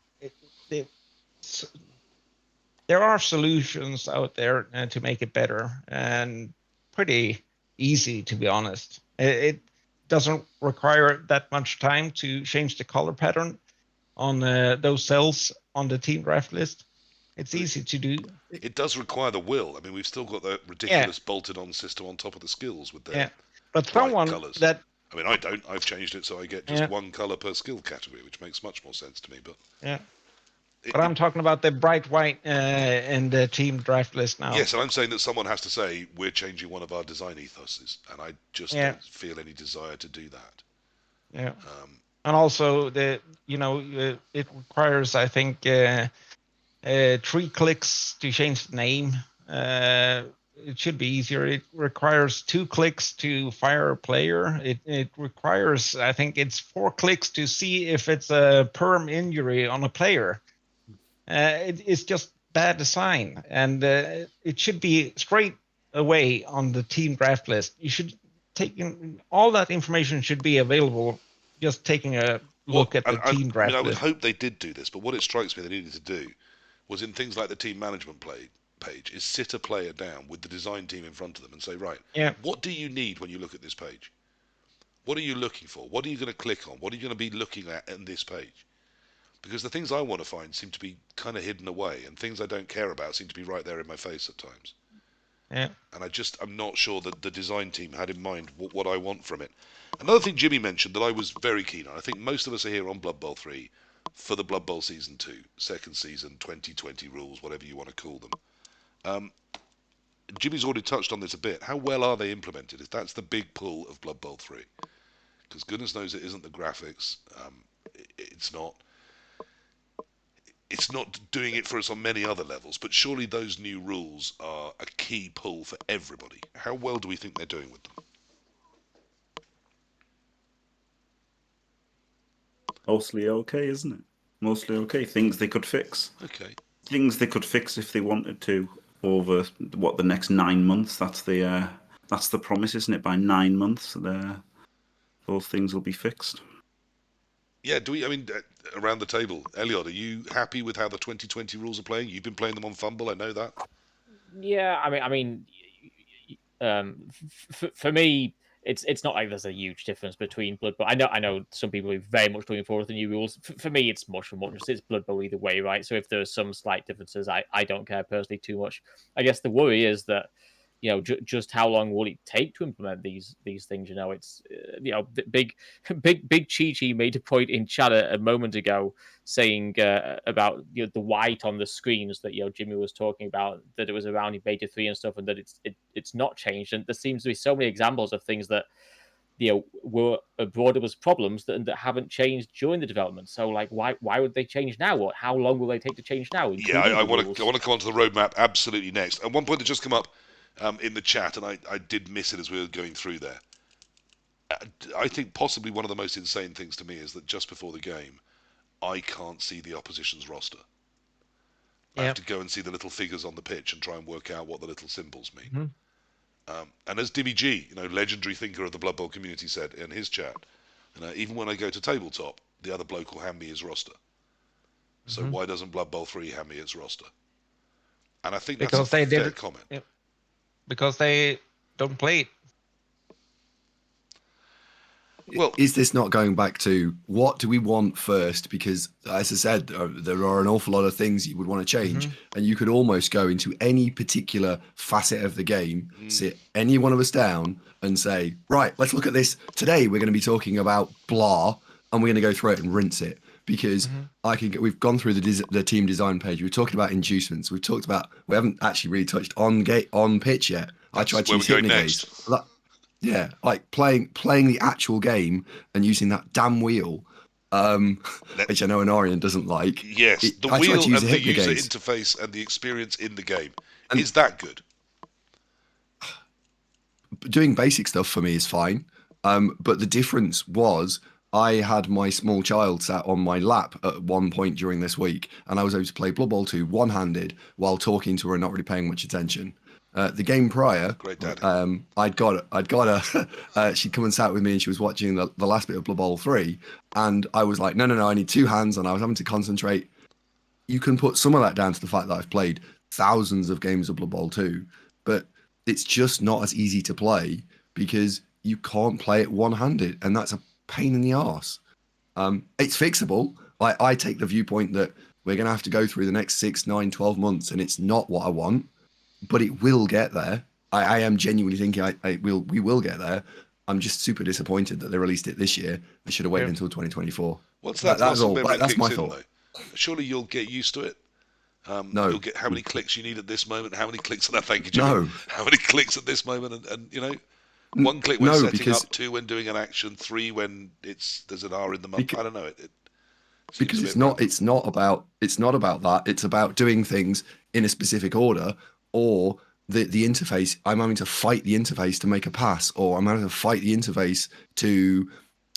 are solutions out there to make it better, and pretty easy, to be honest. It doesn't require that much time to change the color pattern on those cells on the team draft list. It's easy to do. It does require the will. I mean, we've still got that ridiculous bolted-on system on top of the skills with their but bright colours. I mean, I don't. I've changed it so I get just one colour per skill category, which makes much more sense to me. But but I'm talking about the bright white in the team draft list now. Yes, and I'm saying that someone has to say we're changing one of our design ethoses, and I just don't feel any desire to do that. Yeah. And also it requires, I think, 3 clicks to change the name. It should be easier. It requires 2 clicks to fire a player. It requires, I think it's 4 clicks to see if it's a perm injury on a player. It's just bad design, and it should be straight away on the team draft list. You should all that information should be available. Just taking a look at the team draft list. I would hope they did do this, but what it strikes me they needed to do was in things like the team management page is sit a player down with the design team in front of them and say, right, what do you need when you look at this page? What are you looking for? What are you going to click on? What are you going to be looking at in this page? Because the things I want to find seem to be kind of hidden away, and things I don't care about seem to be right there in my face at times. Yeah. And I'm not sure that the design team had in mind what I want from it. Another thing Jimmy mentioned that I was very keen on, I think most of us are here on Blood Bowl 3 for the Blood Bowl Season 2, second season, 2020 rules, whatever you want to call them. Jimmy's already touched on this a bit. How well are they implemented? That's the big pull of Blood Bowl 3. Because goodness knows it isn't the graphics. It's not doing it for us on many other levels, but surely those new rules are a key pull for everybody. How well do we think they're doing with them? Mostly okay, isn't it? Mostly okay. Things they could fix. Okay. Things they could fix if they wanted to over the next 9 months. That's the promise, isn't it? By 9 months, those things will be fixed. Yeah, around the table, Elliot, are you happy with how the 2020 rules are playing? You've been playing them on Fumble, I know that. Yeah, for me, it's not like there's a huge difference between Blood Bowl. I know some people are very much looking forward to the new rules. For me, it's much for much. It's Blood Bowl either way, right? So if there's some slight differences, I don't care personally too much. I guess the worry is that just how long will it take to implement these things? It's big Chi made a point in chat a moment ago saying about the white on the screens that Jimmy was talking about, that it was around in beta 3 and stuff, and that it's not changed. And there seems to be so many examples of things that were brought up as problems that haven't changed during the development. So like why would they change now? Or how long will they take to change now? Yeah, I want to come on to the roadmap absolutely next. And one point that just come up in the chat, and I did miss it as we were going through there. I think possibly one of the most insane things to me is that just before the game, I can't see the opposition's roster. I have to go and see the little figures on the pitch and try and work out what the little symbols mean. Mm-hmm. And as Dimmy G, legendary thinker of the Blood Bowl community, said in his chat, even when I go to tabletop, the other bloke will hand me his roster. So why doesn't Blood Bowl 3 hand me its roster? And I think that's a fair comment. Yeah. Because they don't play it. Well, is this not going back to what do we want first? Because, as I said, there are an awful lot of things you would want to change, and you could almost go into any particular facet of the game, sit any one of us down, and say, right, let's look at this. Today we're going to be talking about blah, and we're going to go through it and rinse it. Because we've gone through the team design page. We've talked about inducements. We haven't actually really touched on pitch yet. I tried to use Hypnogaze. Yeah, like playing the actual game and using that damn wheel, which I know Anarian doesn't like. Yes, the wheel and the user interface and the experience in the game. Is that good? Doing basic stuff for me is fine, but the difference was I had my small child sat on my lap at one point during this week, and I was able to play Blood Bowl 2 one-handed while talking to her and not really paying much attention. The game prior, I'd got her. She'd come and sat with me, and she was watching the last bit of Blood Bowl 3, and I was like, no, I need two hands, and I was having to concentrate. You can put some of that down to the fact that I've played thousands of games of Blood Bowl 2, but it's just not as easy to play because you can't play it one-handed, and that's a pain in the arse. It's fixable. I take the viewpoint that we're going to have to go through the next 6, 9, 12 months, and it's not what I want, but it will get there. I am genuinely thinking we will get there. I'm just super disappointed that they released it this year. They should have waited until 2024. What's that? That's all. That's my thought. Surely you'll get used to it. No. You'll get how many clicks you need at this moment, how many clicks on that. Thank you, Jimmy. No. How many clicks at this moment, and one click when setting up, 2 when doing an action, 3 when there's an R in the month. I don't know it. Because it's not about that. It's about doing things in a specific order, or the interface. I'm having to fight the interface to make a pass, or I'm having to fight the interface to do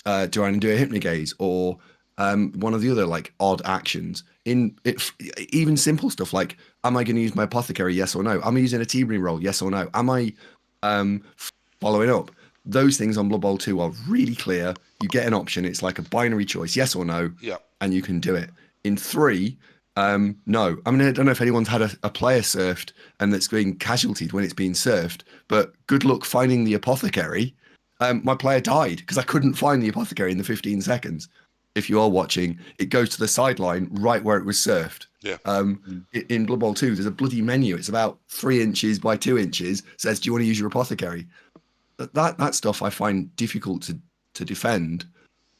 a Hypnogaze, or one of the other like odd actions. Even simple stuff like, am I going to use my apothecary? Yes or no. Am I using a T-Bring roll? Yes or no. Am I following up? Those things on Blood Bowl 2 are really clear. You get an option. It's like a binary choice, yes or no, and you can do it. In 3, No, I mean, I don't know if anyone's had a player surfed and that's being casualtied when it's being surfed, but good luck finding the apothecary. My player died because I couldn't find the apothecary in the 15 seconds. If you are watching, it goes to the sideline right where it was surfed. Yeah. In Blood Bowl 2, there's a bloody menu. It's about 3 inches by 2 inches. Says, do you want to use your apothecary? That stuff I find difficult to defend.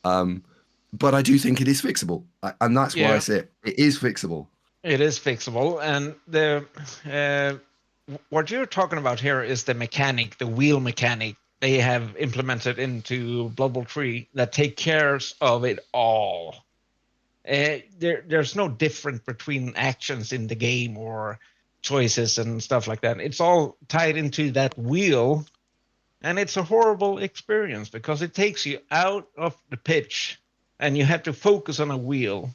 But I do think it is fixable, and that's why I say it is fixable. It is fixable, and what you're talking about here is the mechanic, the wheel mechanic they have implemented into Blood Bowl 3 that take care of it all. There's no difference between actions in the game or choices and stuff like that. It's all tied into that wheel, and it's a horrible experience because it takes you out of the pitch and you have to focus on a wheel,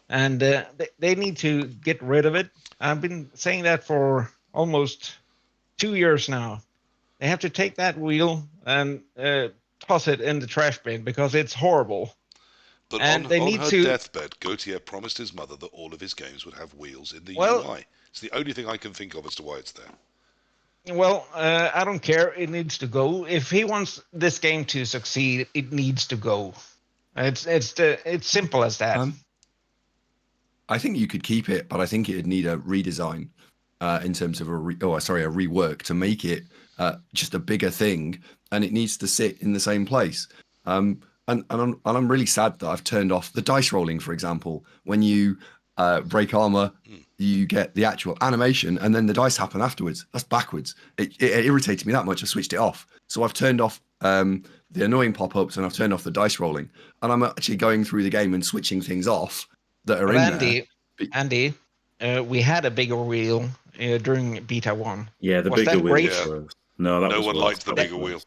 and they need to get rid of it. I've been saying that for almost 2 years now. They have to take that wheel and toss it in the trash bin because it's horrible. But and on they need her to... deathbed, Gautier promised his mother that all of his games would have wheels in the UI. It's the only thing I can think of as to why it's there. Well, I don't care. It needs to go. If he wants this game to succeed, it needs to go. It's simple as that. I think you could keep it, but I think it'd need a redesign in terms of a rework to make it just a bigger thing, and it needs to sit in the same place. And I'm really sad that I've turned off the dice rolling, for example. When you break armor, you get the actual animation, and then the dice happen afterwards. That's backwards. It irritated me that much. I switched it off. So I've turned off the annoying pop-ups, and I've turned off the dice rolling. And I'm actually going through the game and switching things off that are there. Andy, we had a bigger wheel during Beta 1. Yeah, the Was bigger that wheel. great? Was no one liked the bigger wheel.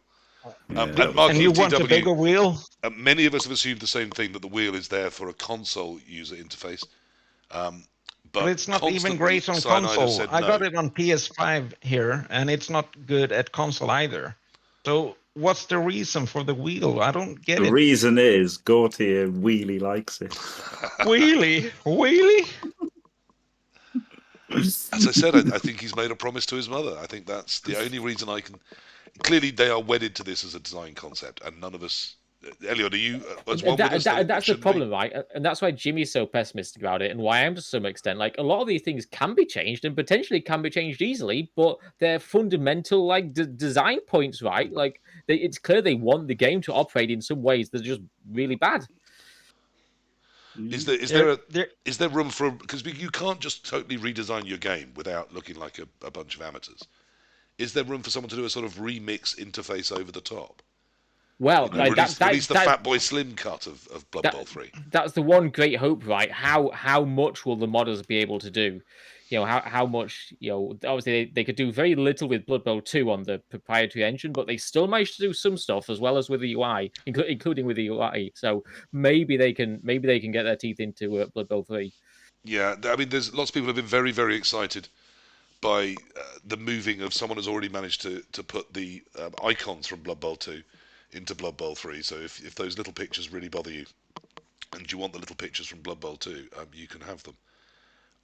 Yeah. And Mark, you want a bigger wheel? Many of us have assumed the same thing, that the wheel is there for a console user interface. But it's not even great on console. I got it on PS5 here, and it's not good at console either. So what's the reason for the wheel? I don't get it. The reason is Gautier really likes it. Wheelie? As I said, I think he's made a promise to his mother. I think that's the only reason I can... Clearly, they are wedded to this as a design concept, and none of us... Elliot, are you... That's the problem, right? And that's why Jimmy's so pessimistic about it, and why I am to some extent. Like, a lot of these things can be changed, and potentially can be changed easily, but they're fundamental, like, design points, right? Like, it's clear they want the game to operate in some ways that are just really bad. Is there room for... Because you can't just totally redesign your game without looking like a bunch of amateurs. Is there room for someone to do a sort of remix interface over the top? Well, release the Fatboy Slim cut of Blood Bowl 3. That's the one great hope, right? How much will the modders be able to do? How much, obviously they could do very little with Blood Bowl 2 on the proprietary engine, but they still managed to do some stuff as well as with the UI, including with the UI. So maybe they can get their teeth into Blood Bowl 3. Yeah, I mean, there's lots of people have been very, very excited by the moving of someone who's already managed to put the icons from Blood Bowl 2 into Blood Bowl 3. So if those little pictures really bother you, and you want the little pictures from Blood Bowl 2, you can have them.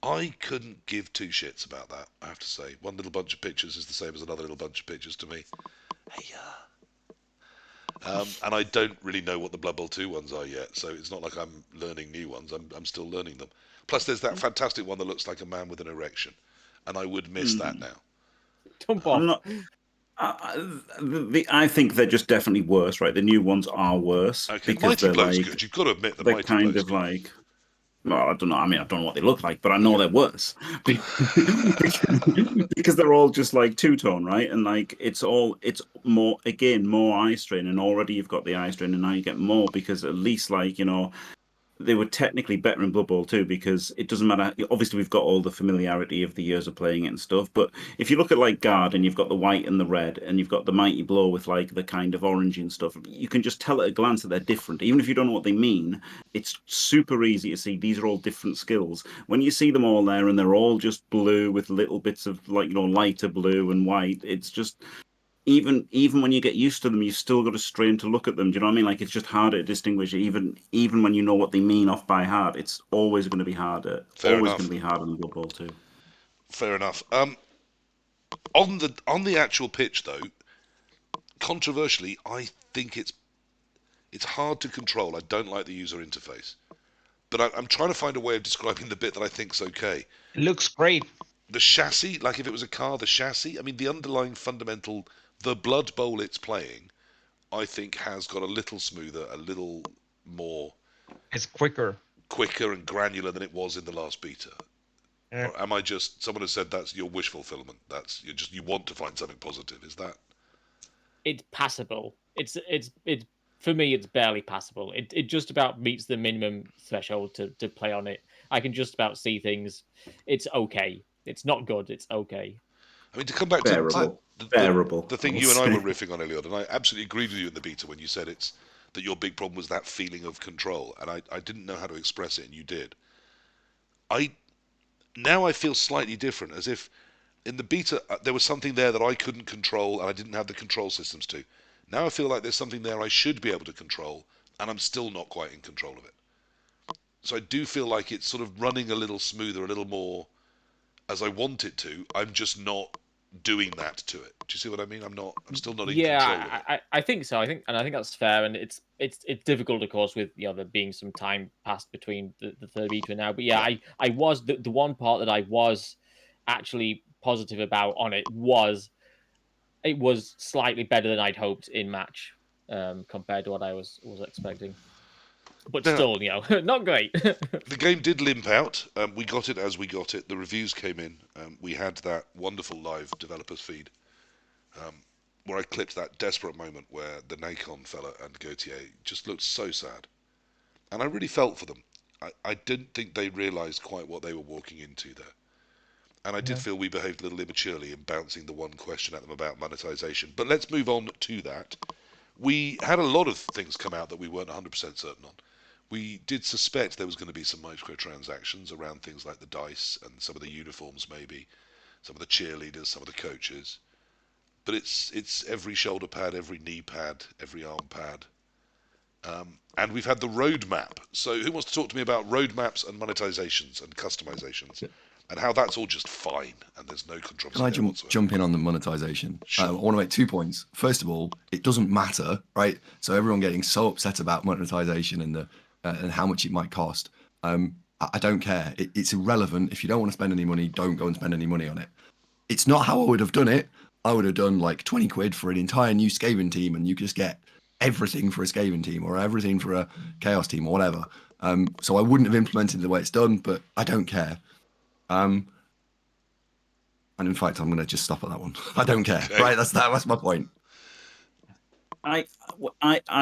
I couldn't give two shits about that, I have to say. One little bunch of pictures is the same as another little bunch of pictures to me. Hey, and I don't really know what the Blood Bowl 2 ones are yet, so it's not like I'm learning new ones. I'm still learning them. Plus, there's that fantastic one that looks like a man with an erection, and I would miss that now. I'm not... I think they're just definitely worse, right? The new ones are worse. Okay, Mighty Blow's good. You've got to admit that Mighty Blow's kind of good. like... Well, I don't know. I mean, I don't know what they look like, but I know they're worse because they're all just like two-tone, right? And like it's more eye strain, and already you've got the eye strain, and now you get more because at least like they were technically better in Blood Bowl 2 because it doesn't matter. Obviously, we've got all the familiarity of the years of playing it and stuff. But if you look at like Guard and you've got the white and the red, and you've got the Mighty Blow with like the kind of orange and stuff, you can just tell at a glance that they're different. Even if you don't know what they mean, it's super easy to see these are all different skills. When you see them all there and they're all just blue with little bits of like lighter blue and white, it's just even when you get used to them, you still got to strain to look at them. Do you know what I mean? Like it's just harder to distinguish. Even when you know what they mean off by heart, it's always going to be harder. Fair Always enough. going to be harder than Blood Bowl 2. Fair enough. On the actual pitch though, controversially, I think it's hard to control. I don't like the user interface, but I'm trying to find a way of describing the bit that I think's okay. It looks great. The chassis, like if it was a car, the chassis. I mean, the underlying fundamental, the Blood Bowl it's playing, I think has got a little smoother, a little more It's quicker and granular than it was in the last beta. Yeah. Or am I just? Someone has said that's your wish fulfillment. That's you want to find something positive. Is that? It's passable. It's for me. It's barely passable. It just about meets the minimum threshold to play on it. I can just about see things. It's okay. It's not good. It's okay. I mean, to come back Bearable. to Bearable. the thing you and I were riffing on, Elliot, and I absolutely agreed with you in the beta when you said that your big problem was that feeling of control, and I didn't know how to express it, and you did. Now I feel slightly different, as if in the beta there was something there that I couldn't control, and I didn't have the control systems to. Now I feel like there's something there I should be able to control, and I'm still not quite in control of it. So I do feel like it's sort of running a little smoother, a little more as I want it to. I'm just not doing that to it. Do you see what I mean? I'm still not in control of it. I think so. I think that's fair, and it's difficult, of course, with there being some time passed between the third beta and now. But yeah, I was the one part that I was actually positive about on it was slightly better than I'd hoped in match, compared to what I was expecting. But Now, still, not great. The game did limp out. We got it as we got it. The reviews came in. We had that wonderful live developers feed where I clipped that desperate moment where the Nacon fella and Gautier just looked so sad. And I really felt for them. I didn't think they realised quite what they were walking into there. And I did feel we behaved a little immaturely in bouncing the one question at them about monetization. But let's move on to that. We had a lot of things come out that we weren't 100% certain on. We did suspect there was going to be some microtransactions around things like the dice and some of the uniforms, maybe some of the cheerleaders, some of the coaches. But it's every shoulder pad, every knee pad, every arm pad, and we've had the roadmap. So who wants to talk to me about roadmaps and monetizations and customizations, and how that's all just fine and there's no controversy? Can I jump in on the monetization? Sure. I want to make 2 points. First of all, it doesn't matter, right? So everyone getting so upset about monetization and and how much it might cost. I don't care. It's irrelevant. If you don't want to spend any money, don't go and spend any money on it. It's not how I would have done it. I would have done like 20 quid for an entire new Skaven team, and you just get everything for a Skaven team or everything for a Chaos team or whatever. So I wouldn't have implemented it the way it's done, but I don't care. And in fact, I'm going to just stop at that one. I don't care. Okay. Right? That's my point. I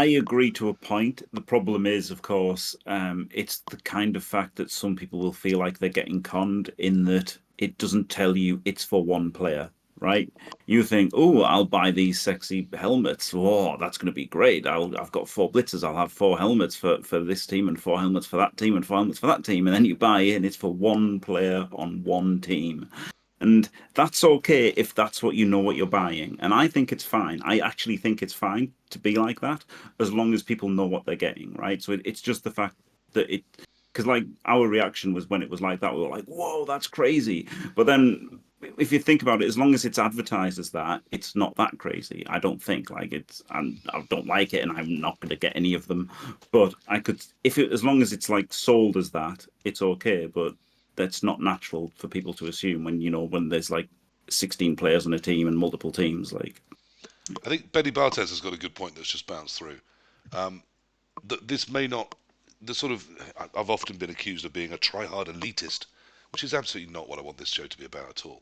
agree to a point. The problem is, of course, it's the kind of fact that some people will feel like they're getting conned in that it doesn't tell you it's for one player, right? You think, oh, I'll buy these sexy helmets. Oh, that's going to be great. I've got 4 blitzers. I'll have 4 helmets for this team and 4 helmets for that team and 4 helmets for that team. And then you buy it and it's for one player on one team. And that's okay if that's what you know what you're buying. And I think it's fine. I actually think it's fine to be like that as long as people know what they're getting, right? So it's just the fact that because like our reaction was when it was like that, we were like, whoa, that's crazy. But then if you think about it, as long as it's advertised as that, it's not that crazy. I don't think and I don't like it and I'm not going to get any of them. But as long as it's like sold as that, it's okay. But that's not natural for people to assume when there's like 16 players on a team and multiple teams. Like, I think Benny Bartes has got a good point that's just bounced through. This may not I've often been accused of being a try-hard elitist, which is absolutely not what I want this show to be about at all.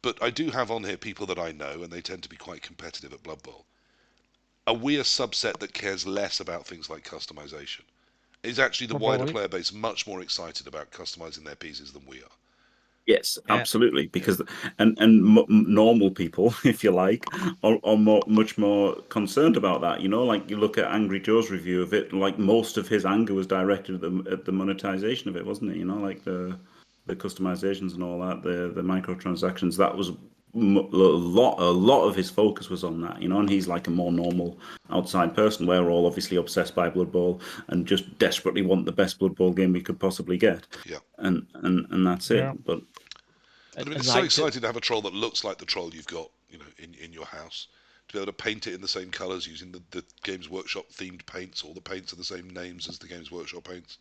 But I do have on here people that I know, and they tend to be quite competitive at Blood Bowl. Are we a subset that cares less about things like customization? Is actually the wider player base much more excited about customizing their pieces than we are? Yes, absolutely. Because normal people, if you like, are much more concerned about that. Like you look at Angry Joe's review of it, like most of his anger was directed at the monetization of it, wasn't it? Like the customizations and all that, the microtransactions. That was lot of his focus was on that, and he's like a more normal outside person. We're all obviously obsessed by Blood Bowl and just desperately want the best Blood Bowl game we could possibly get. Yeah. And that's Yeah. it. But I mean, it's so exciting to have a troll that looks like the troll you've got, in your house. To be able to paint it in the same colours using the Games Workshop themed paints, all the paints are the same names as the Games Workshop paints.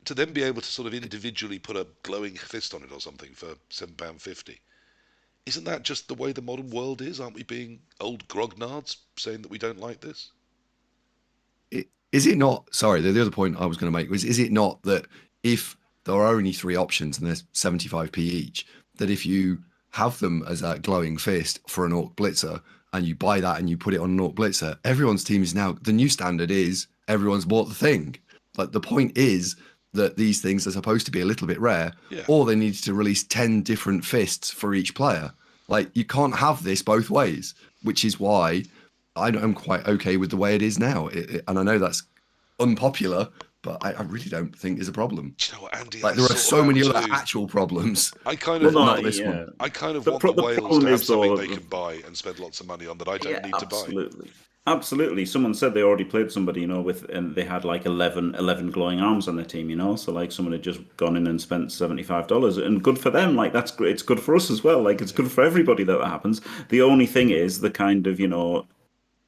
To then be able to sort of individually put a glowing fist on it or something for £7.50. Isn't that just the way the modern world is? Aren't we being old grognards saying that we don't like this? Is it not? Sorry, the other point I was going to make was: is it not that if there are only 3 options and there's 75p each, that if you have them as a glowing fist for an Orc Blitzer and you buy that and you put it on an Orc Blitzer, everyone's team is now, the new standard is everyone's bought the thing. Like, the point is that these things are supposed to be a little bit rare, or they need to release 10 different fists for each player. Like, you can't have this both ways, which is why I'm quite okay with the way it is now. And I know that's unpopular, but I really don't think there's a problem. Do you know what, Andy? Like, there are so many other actual problems. I kind of not this one. I kind of want the whales to have something they can buy and spend lots of money on that I don't need to buy. Absolutely. Someone said they already played somebody, and they had like 11 glowing arms on their team, so like someone had just gone in and spent $75, and good for them. Like, that's great. It's good for us as well. Like, it's good for everybody that happens. The only thing is the kind of,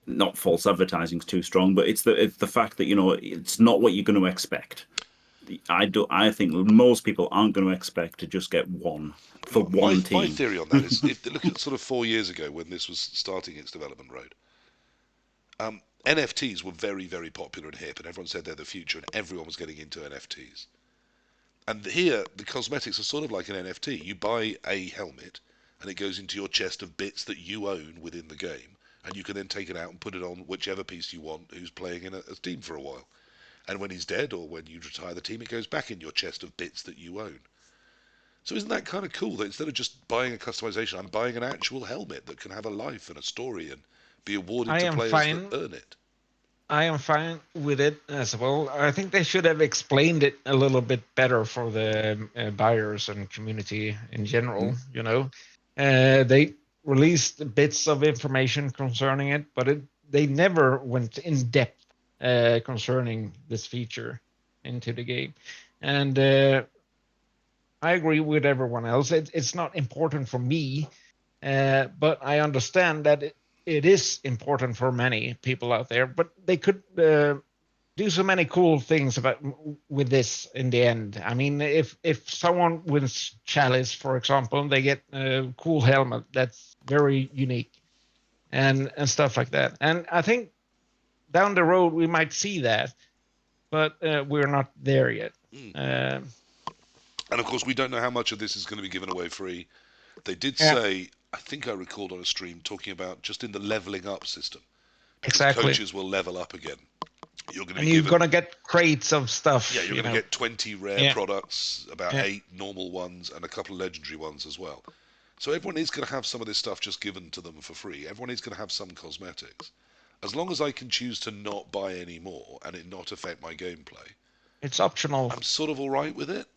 not false advertising is too strong, but it's the fact that, it's not what you're going to expect. I think most people aren't going to expect to just get one for one team. My theory on that is, if look at sort of 4 years ago when this was starting its development road, NFTs were very, very popular and hip, and everyone said they're the future, and everyone was getting into NFTs. And here, the cosmetics are sort of like an NFT. You buy a helmet, and it goes into your chest of bits that you own within the game, and you can then take it out and put it on whichever piece you want who's playing in a team for a while. And when he's dead, or when you retire the team, it goes back in your chest of bits that you own. So isn't that kind of cool that instead of just buying a customization, I'm buying an actual helmet that can have a life and a story and be awarded to players that earn it? I am fine with it as well. I think they should have explained it a little bit better for the buyers and community in general. They released bits of information concerning it, but they never went in depth concerning this feature into the game. And I agree with everyone else. It's not important for me, but I understand that it is important for many people out there. But they could do so many cool things with this in the end. I mean, if someone wins Chalice, for example, they get a cool helmet that's very unique and stuff like that. And I think down the road we might see that, but we're not there yet. And of course, we don't know how much of this is going to be given away free. They did say, I think I recalled on a stream, talking about just in the leveling up system. Because coaches will level up again. You're going to get crates of stuff. Yeah, you're going to get 20 rare products, about 8 normal ones, and a couple of legendary ones as well. So everyone is going to have some of this stuff just given to them for free. Everyone is going to have some cosmetics. As long as I can choose to not buy any more and it not affect my gameplay, it's optional. I'm sort of all right with it.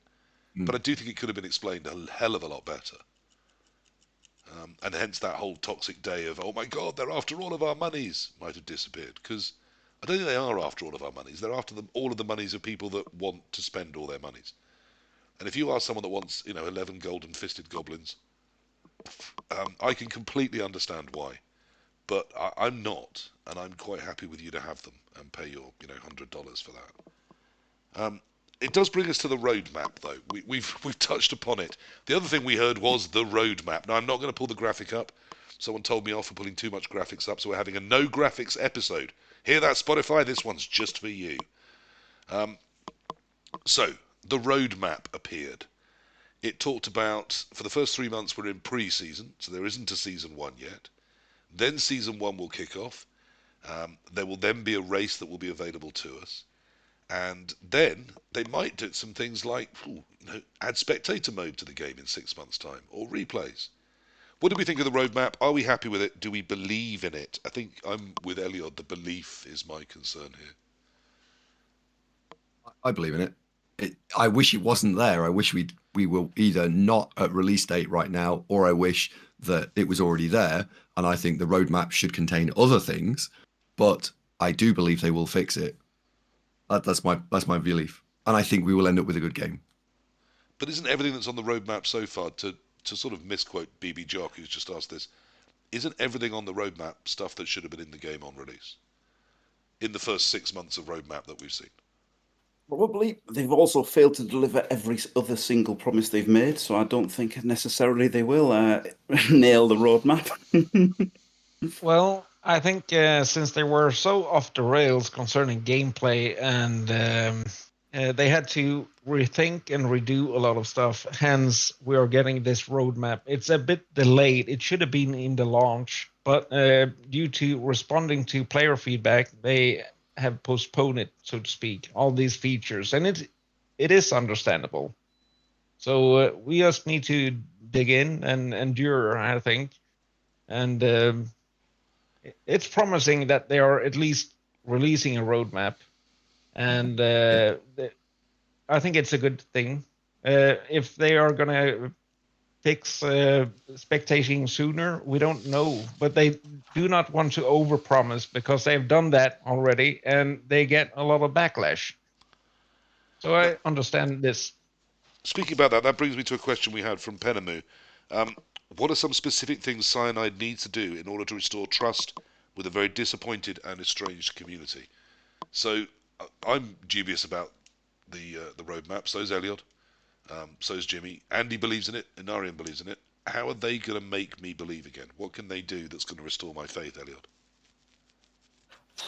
But I do think it could have been explained a hell of a lot better. And hence that whole toxic day of, oh my God, they're after all of our monies, might have disappeared. Because I don't think they are after all of our monies. They're after all of the monies of people that want to spend all their monies. And if you are someone that wants, 11 golden fisted goblins, I can completely understand why. But I'm not, and I'm quite happy with you to have them and pay your, $100 for that. It does bring us to the roadmap, though. We've touched upon it. The other thing we heard was the roadmap. Now, I'm not going to pull the graphic up. Someone told me off for pulling too much graphics up, so we're having a no graphics episode. Hear that, Spotify? This one's just for you. So, the roadmap appeared. It talked about, for the first 3 months, we're in pre-season, so there isn't a Season 1 yet. Then Season 1 will kick off. There will then be a race that will be available to us. And then they might do some things like add spectator mode to the game in 6 months' time, or replays. What do we think of the roadmap? Are we happy with it? Do we believe in it? I think I'm with Eliod. The belief is my concern here. I believe in it. I wish it wasn't there. I wish we were either not at release date right now, or I wish that it was already there. And I think the roadmap should contain other things, but I do believe they will fix it. That's my belief, and I think we will end up with a good game. But isn't everything that's on the roadmap so far, to sort of misquote BB Jock, who's just asked this, isn't everything on the roadmap stuff that should have been in the game on release? In the first 6 months of roadmap that we've seen? Probably. They've also failed to deliver every other single promise they've made, so I don't think necessarily they will nail the roadmap. Well, I think since they were so off the rails concerning gameplay, and they had to rethink and redo a lot of stuff, hence we are getting this roadmap. It's a bit delayed. It should have been in the launch, but due to responding to player feedback, they have postponed it, so to speak, all these features, and it is understandable. So we just need to dig in and endure, I think, and it's promising that they are at least releasing a roadmap, and I think it's a good thing. If they are gonna fix spectating sooner, we don't know, but they do not want to overpromise because they've done that already and they get a lot of backlash. So I understand this. Speaking about that, that brings me to a question we had from Penamu. What are some specific things Cyanide needs to do in order to restore trust with a very disappointed and estranged community? So I'm dubious about the roadmap. So's Elliot. So's Jimmy. Andy believes in it. Inarian believes in it. How are they going to make me believe again? What can they do that's going to restore my faith, Elliot?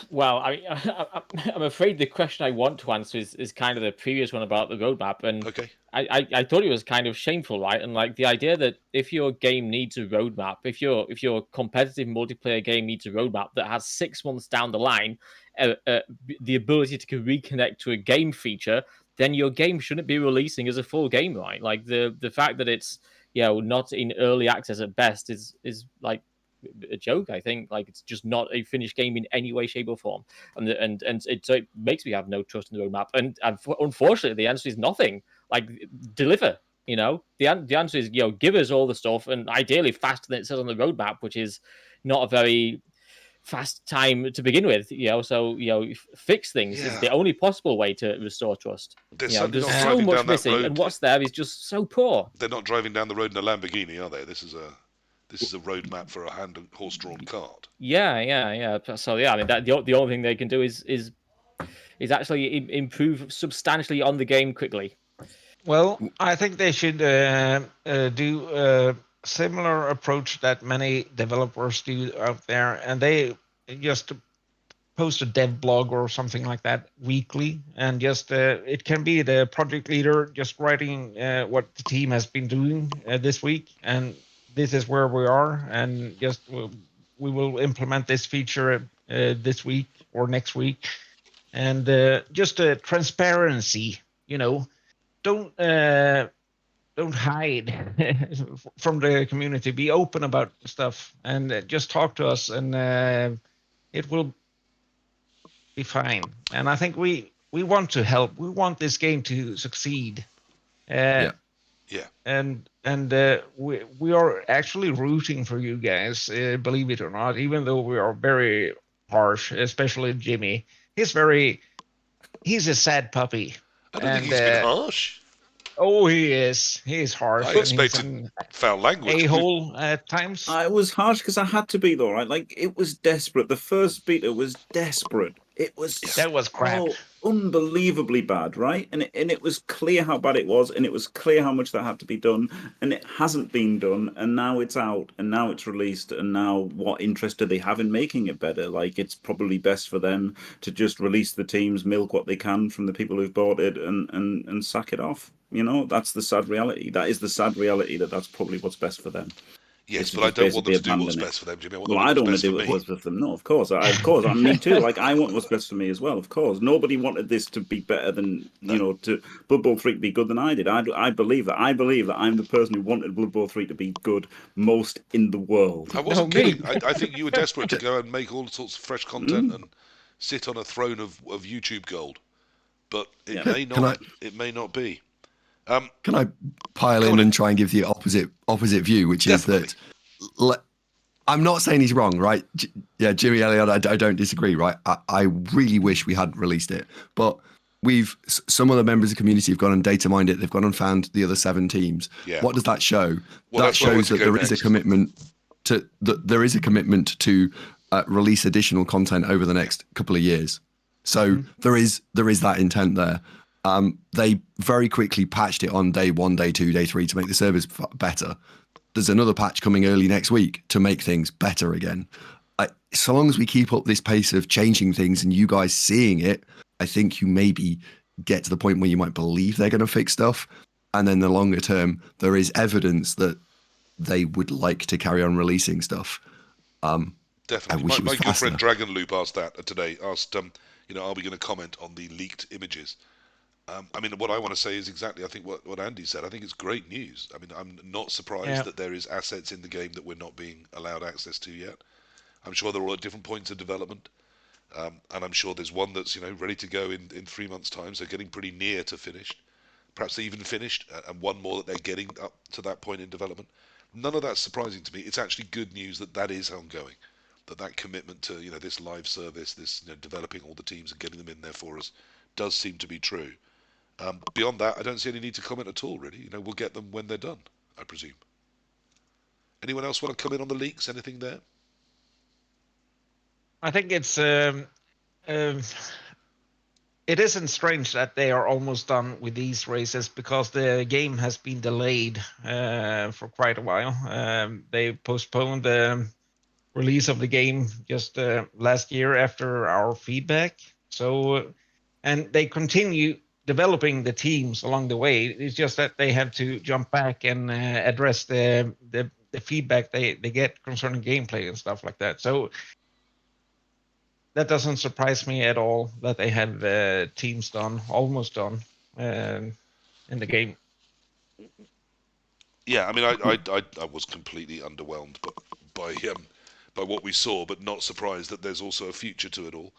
Well, I'm afraid the question I want to answer is kind of the previous one about the roadmap, and Okay. I thought it was kind of shameful, right? And like the idea that if your game needs a roadmap, if your competitive multiplayer game needs a roadmap that has 6 months down the line, the ability to reconnect to a game feature, then your game shouldn't be releasing as a full game, right? Like the fact that it's not in early access at best is like a joke. I think like it's just not a finished game in any way, shape, or form, and so it makes me have no trust in the roadmap. And unfortunately, the answer is nothing. Like deliver. The answer is give us all the stuff, and ideally faster than it says on the roadmap, which is not a very fast time to begin with. So fix things is the only possible way to restore trust. They're There's not so driving much down that missing, road. and what's there is just so poor. They're not driving down the road in a Lamborghini, are they? This is a roadmap for a hand and horse-drawn cart. Yeah. So I mean that the only thing they can do is actually improve substantially on the game quickly. Well, I think they should do a similar approach that many developers do out there, and they just post a dev blog or something like that weekly, and just it can be the project leader just writing what the team has been doing this week, and this is where we are, and just we will implement this feature this week or next week, and just transparency, don't hide from the community. Be open about stuff and just talk to us, and it will be fine. And I think we want to help. We want this game to succeed. Yeah. And we are actually rooting for you guys, believe it or not. Even though we are very harsh, especially Jimmy. He's a sad puppy. I don't think he's been harsh. Oh, he is. He is harsh. I expected foul language. A-hole at times. I was harsh because I had to be though, right? Like it was desperate. The first beta was desperate. It was that was crap. Unbelievably bad, right? And it was clear how bad it was, and it was clear how much that had to be done, and it hasn't been done, and now it's out, and now it's released, and now what interest do they have in making it better? Like it's probably best for them to just release the teams, milk what they can from the people who've bought it, and sack it off. That's the sad reality. That is the sad reality that's probably what's best for them. Yes, but I don't want them to do what's best for them, Jimmy. I don't want to do what's best for them. No, of course. Me too. Like, I want what's best for me as well, of course. Nobody wanted this to be better than, to Blood Bowl 3 to be good than I did. I believe that. I believe that I'm the person who wanted Blood Bowl 3 to be good most in the world. I wasn't kidding. I think you were desperate to go and make all sorts of fresh content and sit on a throne of YouTube gold. but it Yeah. may not. It may not be. Can I pile in and try and give the opposite view, which Definitely. is that I'm not saying he's wrong, right? Jimmy Elliott, I don't disagree, right? I really wish we hadn't released it, but some of the members of the community have gone and data mined it. They've gone and found the other 7 teams. Yeah. What does that show? Well, that shows that there is a commitment to release additional content over the next couple of years. So there is that intent there. They very quickly patched it on day 1, day 2, day 3 to make the servers better. There's another patch coming early next week to make things better again. So long as we keep up this pace of changing things and you guys seeing it, I think you maybe get to the point where you might believe they're going to fix stuff. And then the longer term, there is evidence that they would like to carry on releasing stuff. Definitely. My good friend Dragon Loop asked that today. Asked, are we going to comment on the leaked images? I mean, what I want to say is exactly, I think, what Andy said. I think it's great news. I mean, I'm not surprised that there is assets in the game that we're not being allowed access to yet. I'm sure they're all at different points of development. And I'm sure there's one that's, ready to go in 3 months' time, so getting pretty near to finished. Perhaps they even finished, and one more that they're getting up to that point in development. None of that's surprising to me. It's actually good news that is ongoing. That commitment to, this live service, this, developing all the teams and getting them in there for us does seem to be true. Beyond that, I don't see any need to comment at all, really. We'll get them when they're done, I presume. Anyone else want to come in on the leaks? Anything there? I think it isn't strange that they are almost done with these races because the game has been delayed for quite a while. They postponed the release of the game just last year after our feedback. So, and they continue developing the teams along the way. It's just that they have to jump back and address the feedback they get concerning gameplay and stuff like that. So that doesn't surprise me at all that they have teams almost done in the game. Yeah, I mean, I was completely underwhelmed by what we saw, but not surprised that there's also a future to it all.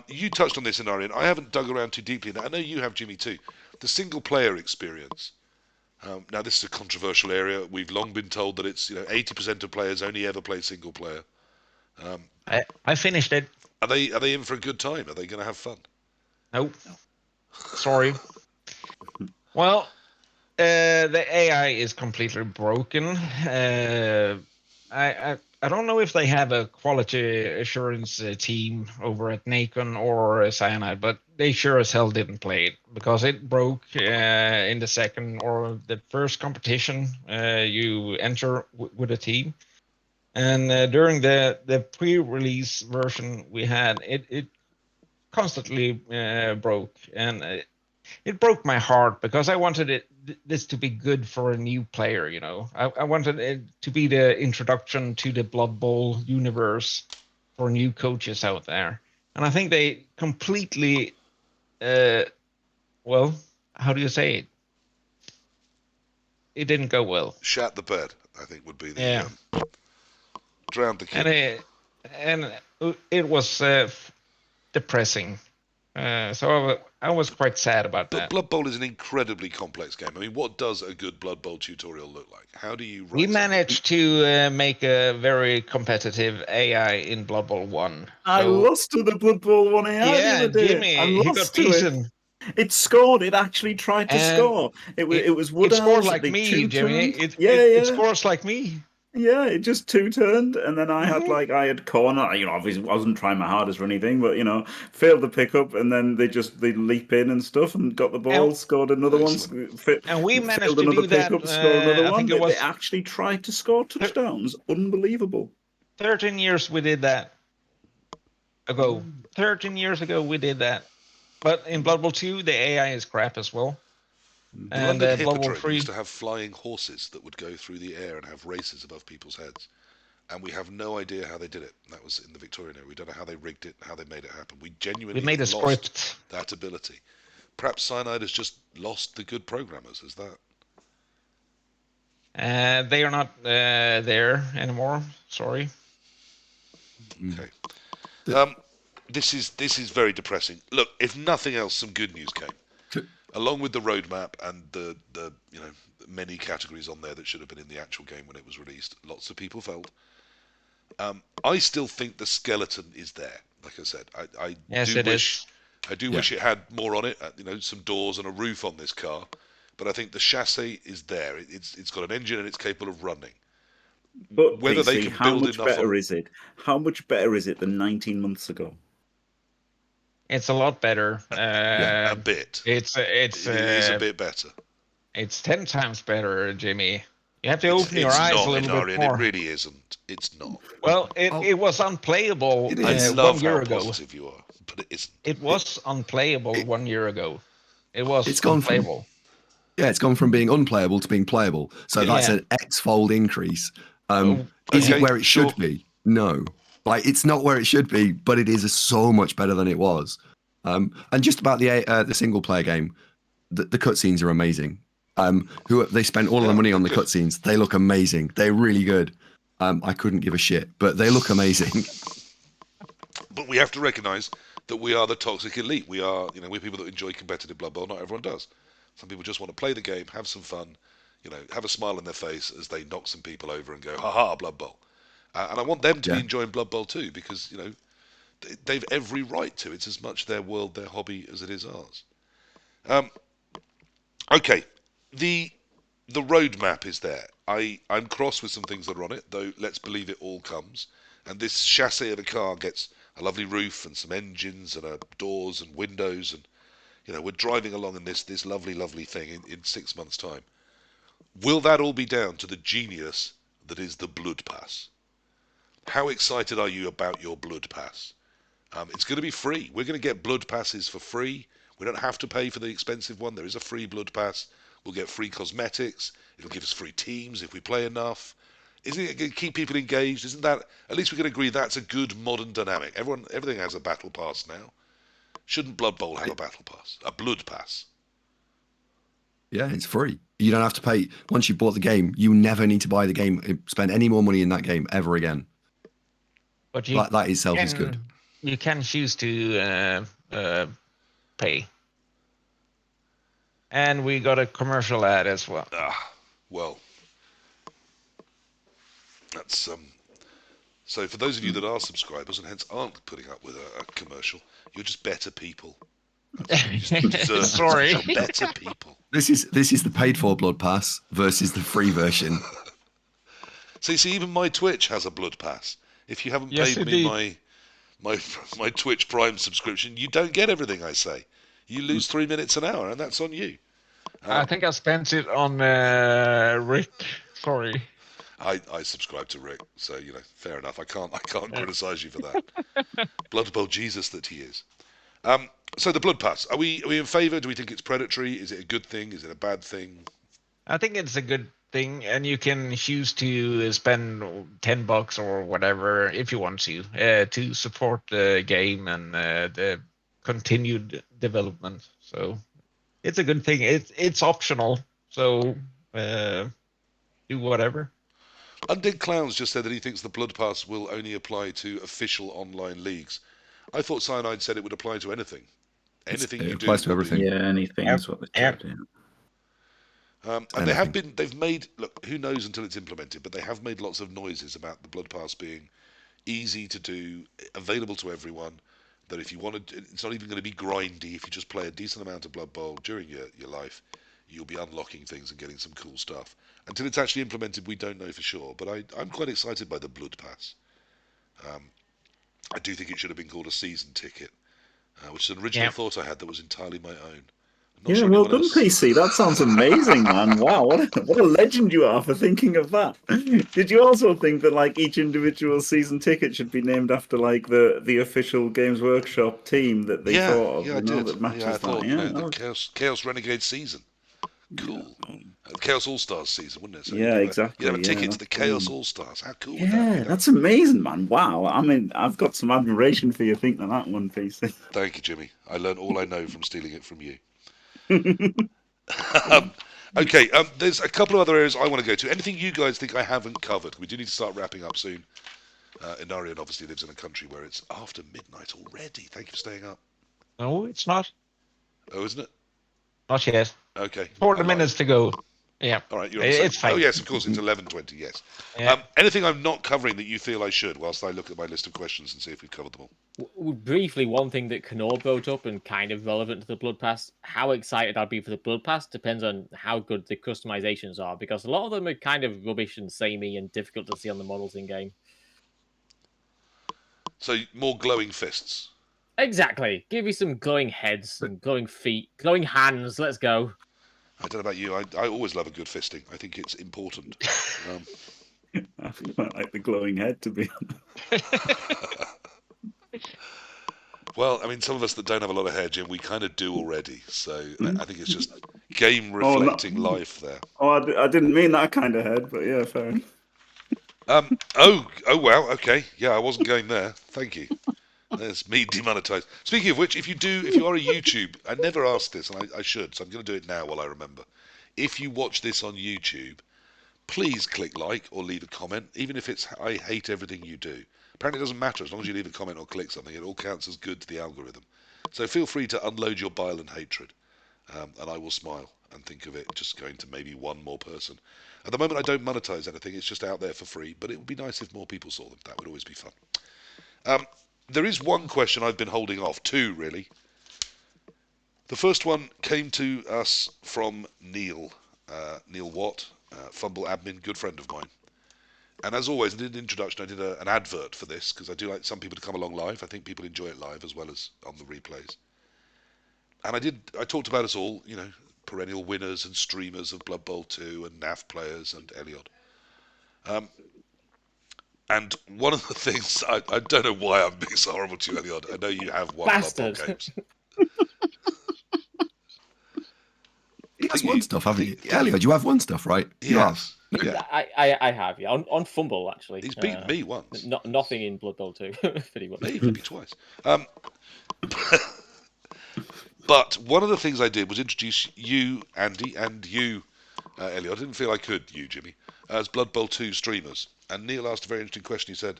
You touched on this, Inarian. I haven't dug around too deeply in that. I know you have, Jimmy, too. The single-player experience. Now, this is a controversial area. We've long been told that it's 80% of players only ever play single-player. I finished it. Are they in for a good time? Are they going to have fun? Nope. Sorry. Well, the AI is completely broken. I don't know if they have a quality assurance team over at Nacon or Cyanide, but they sure as hell didn't play it because it broke in the second or the first competition you enter with a team. And during the pre-release version we had, it constantly broke, and it broke my heart because I wanted this to be good for a new player. I wanted it to be the introduction to the Blood Bowl universe for new coaches out there, and I think they completely, well, how do you say it? It didn't go well. Shat the bed, I think, would be the drowned the kid. And it was depressing. So I was quite sad about that. But Blood Bowl is an incredibly complex game. I mean, what does a good Blood Bowl tutorial look like? How do you write We managed to make a very competitive AI in Blood Bowl 1. I lost to the Blood Bowl 1 AI the other day. Jimmy, he got beaten. It scored. It actually tried to score. It was Woodhouse. It scored like me, Jimmy. It scores like me. Yeah, it just two-turned, and then I had corner. Obviously I wasn't trying my hardest or anything, but failed the pickup, and then they leap in and stuff, and got the ball, scored another one, and we managed failed to another do pickup, that. scored another one. They actually tried to score touchdowns. Unbelievable. 13 years we did that ago. 13 years ago we did that, but in Blood Bowl 2 the AI is crap as well. The London Hippodrome used to have flying horses that would go through the air and have races above people's heads. And we have no idea how they did it. That was in the Victorian era. We don't know how they rigged it, how they made it happen. We genuinely lost that ability. Perhaps Cyanide has just lost the good programmers, is that? They are not there anymore. Sorry. Okay. this is very depressing. Look, if nothing else, some good news came. Along with the roadmap and the many categories on there that should have been in the actual game when it was released, lots of people felt. I still think the skeleton is there. Like I said, I Yes, do it wish is. wish it had more on it. Some doors and a roof on this car. But I think the chassis is there. It's got an engine and it's capable of running. But Whether they PC, can how build much enough better on is it? How much better is it than 19 months ago? It's a lot better. a bit, It's it is a bit better. It's 10 times better, Jimmy. You have to It's open your eyes a not, little bit Inarian. It more. really isn't. It's not. Well, Oh, it was unplayable It I is. love 1 how year ago. positive you are, but it isn't. It was unplayable 1 year ago. It was It's gone from unplayable. it's gone from being unplayable to being playable. So that's Yeah. an X-fold increase. Oh, Is okay, it where it sure. should be? No. Like, it's not where it should be, but it is so much better than it was. And just about the single player game, the cutscenes are amazing. They spent all of the money on the good. cutscenes. They look amazing. They're really good. I couldn't give a shit, but they look amazing. But we have to recognise that we are the toxic elite. We are, we're people that enjoy competitive Blood Bowl. Not everyone does. Some people just want to play the game, have some fun, have a smile on their face as they knock some people over and go, ha ha, Blood Bowl. And I want them to be Yeah. enjoying Blood Bowl too, because, they've every right to. It's as much their world, their hobby, as it is ours. Okay, the roadmap is there. I'm cross with some things that are on it, though let's believe it all comes. And this chassis of a car gets a lovely roof and some engines and doors and windows, and we're driving along in this lovely thing in 6 months' time. Will that all be down to the genius that is the Blood Pass? How excited are you about your Blood Pass? It's going to be free. We're going to get Blood Passes for free. We don't have to pay for the expensive one. There is a free Blood Pass. We'll get free cosmetics. It'll give us free teams if we play enough. Isn't it going to keep people engaged? Isn't that, at least we can agree, that's a good modern dynamic. Everything has a battle pass now. Shouldn't Blood Bowl have a battle pass? A Blood Pass? Yeah, it's free. You don't have to pay. Once you've bought the game, you never need to buy the game, spend any more money in that game ever again. but you That itself is good. You can choose to pay. And we got a commercial ad as well. Well, that's so for those of you that are subscribers and hence aren't putting up with a commercial, you're just better people. You just deserve Sorry. it. You're better people. This is the paid for Blood Pass versus the free version. See, even my Twitch has a Blood Pass. If you haven't Yes, paid me indeed. my Twitch Prime subscription, you don't get everything I say. You lose 3 minutes an hour, and that's on you. I think I spent it on Rick. Sorry. I subscribe to Rick, so fair enough. I can't criticise you for that. Blood Bowl Jesus that he is. So the Blood Pass, are we in favour? Do we think it's predatory? Is it a good thing? Is it a bad thing? I think it's a good thing, and you can choose to spend $10 or whatever if you want to support the game and the continued development. So it's a good thing. It's optional, so do whatever. Undead Clowns just said that he thinks the Blood Pass will only apply to official online leagues. I thought Cyanide said it would apply to anything. Anything It you do. applies to everything. Yeah, anything is what they said. Yeah. And they've made, look, who knows until it's implemented, but they have made lots of noises about the Blood Pass being easy to do, available to everyone, that if you want to, it's not even going to be grindy. If you just play a decent amount of Blood Bowl during your life, you'll be unlocking things and getting some cool stuff. Until it's actually implemented, we don't know for sure, but I'm quite excited by the Blood Pass. I do think it should have been called a season ticket, which is an original thought I had that was entirely my own. Yeah, well done, PC. That sounds amazing, man. Wow, what a legend you are for thinking of that. Did you also think that each individual season ticket should be named after the official Games Workshop team that they thought of? Yeah, I did. That matches I thought that. the Chaos Renegade season. Cool. Chaos All Stars season, wouldn't it? So yeah, exactly. You'd have a ticket to the Chaos All Stars. How cool would Yeah, that be? that's amazing, man. Wow. I mean, I've got some admiration for you thinking of that one, PC. Thank you, Jimmy. I learned all I know from stealing it from you. Okay, there's a couple of other areas I want to go to. Anything you guys think I haven't covered? We do need to start wrapping up soon. Inarian obviously lives in a country where it's after midnight already. Thank you for staying up. No, it's not. Oh, isn't it? Not yet. Okay. 40 I lied. minutes to go. Yeah. All right, you're on the same. It's fine. Oh, yes, of course, it's 11:20, yes. Yeah. Anything I'm not covering that you feel I should, whilst I look at my list of questions and see if we've covered them all? Briefly, one thing that Knorr brought up and kind of relevant to the Blood Pass, how excited I'd be for the Blood Pass depends on how good the customizations are, because a lot of them are kind of rubbish and samey and difficult to see on the models in game. So, more glowing fists. Exactly. Give me some glowing heads and glowing feet, glowing hands. Let's go. I don't know about you, I always love a good fisting. I think it's important. I quite like the glowing head, to be honest. Well, I mean, some of us that don't have a lot of hair, Jim, we kind of do already. So I think it's just game reflecting life there. Oh, I didn't mean that kind of head, but yeah, fair enough. Oh, wow, okay. Yeah, I wasn't going there. Thank you. There's me demonetized. Speaking of which, if you are a YouTube, I never asked this, and I should, so I'm going to do it now while I remember. If you watch this on YouTube, please click like or leave a comment, even if it's I hate everything you do. Apparently it doesn't matter as long as you leave a comment or click something, it all counts as good to the algorithm. So feel free to unload your bile and hatred, and I will smile and think of it just going to maybe one more person. At the moment I don't monetize anything, it's just out there for free, but it would be nice if more people saw them. That would always be fun. There is one question I've been holding off, two really. The first one came to us from Neil Watt, Fumble admin, good friend of mine. And as always, I did an introduction, I did an advert for this, because I do like some people to come along live. I think people enjoy it live as well as on the replays. And I talked about us all, perennial winners and streamers of Blood Bowl 2 and NAF players and Eliod. And one of the things, I don't know why I'm being so horrible to you, Eliod. I know you have won Blood Bowl games. He has won stuff, haven't you? Eliod, you have won stuff, right? You have. Yeah. I have, yeah. On Fumble, actually. He's beaten me once. Nothing in Blood Bowl 2, pretty much. Maybe twice. But one of the things I did was introduce you, Andy, and you, Elliot. I didn't feel I could, you, Jimmy, as Blood Bowl 2 streamers. And Neil asked a very interesting question. He said,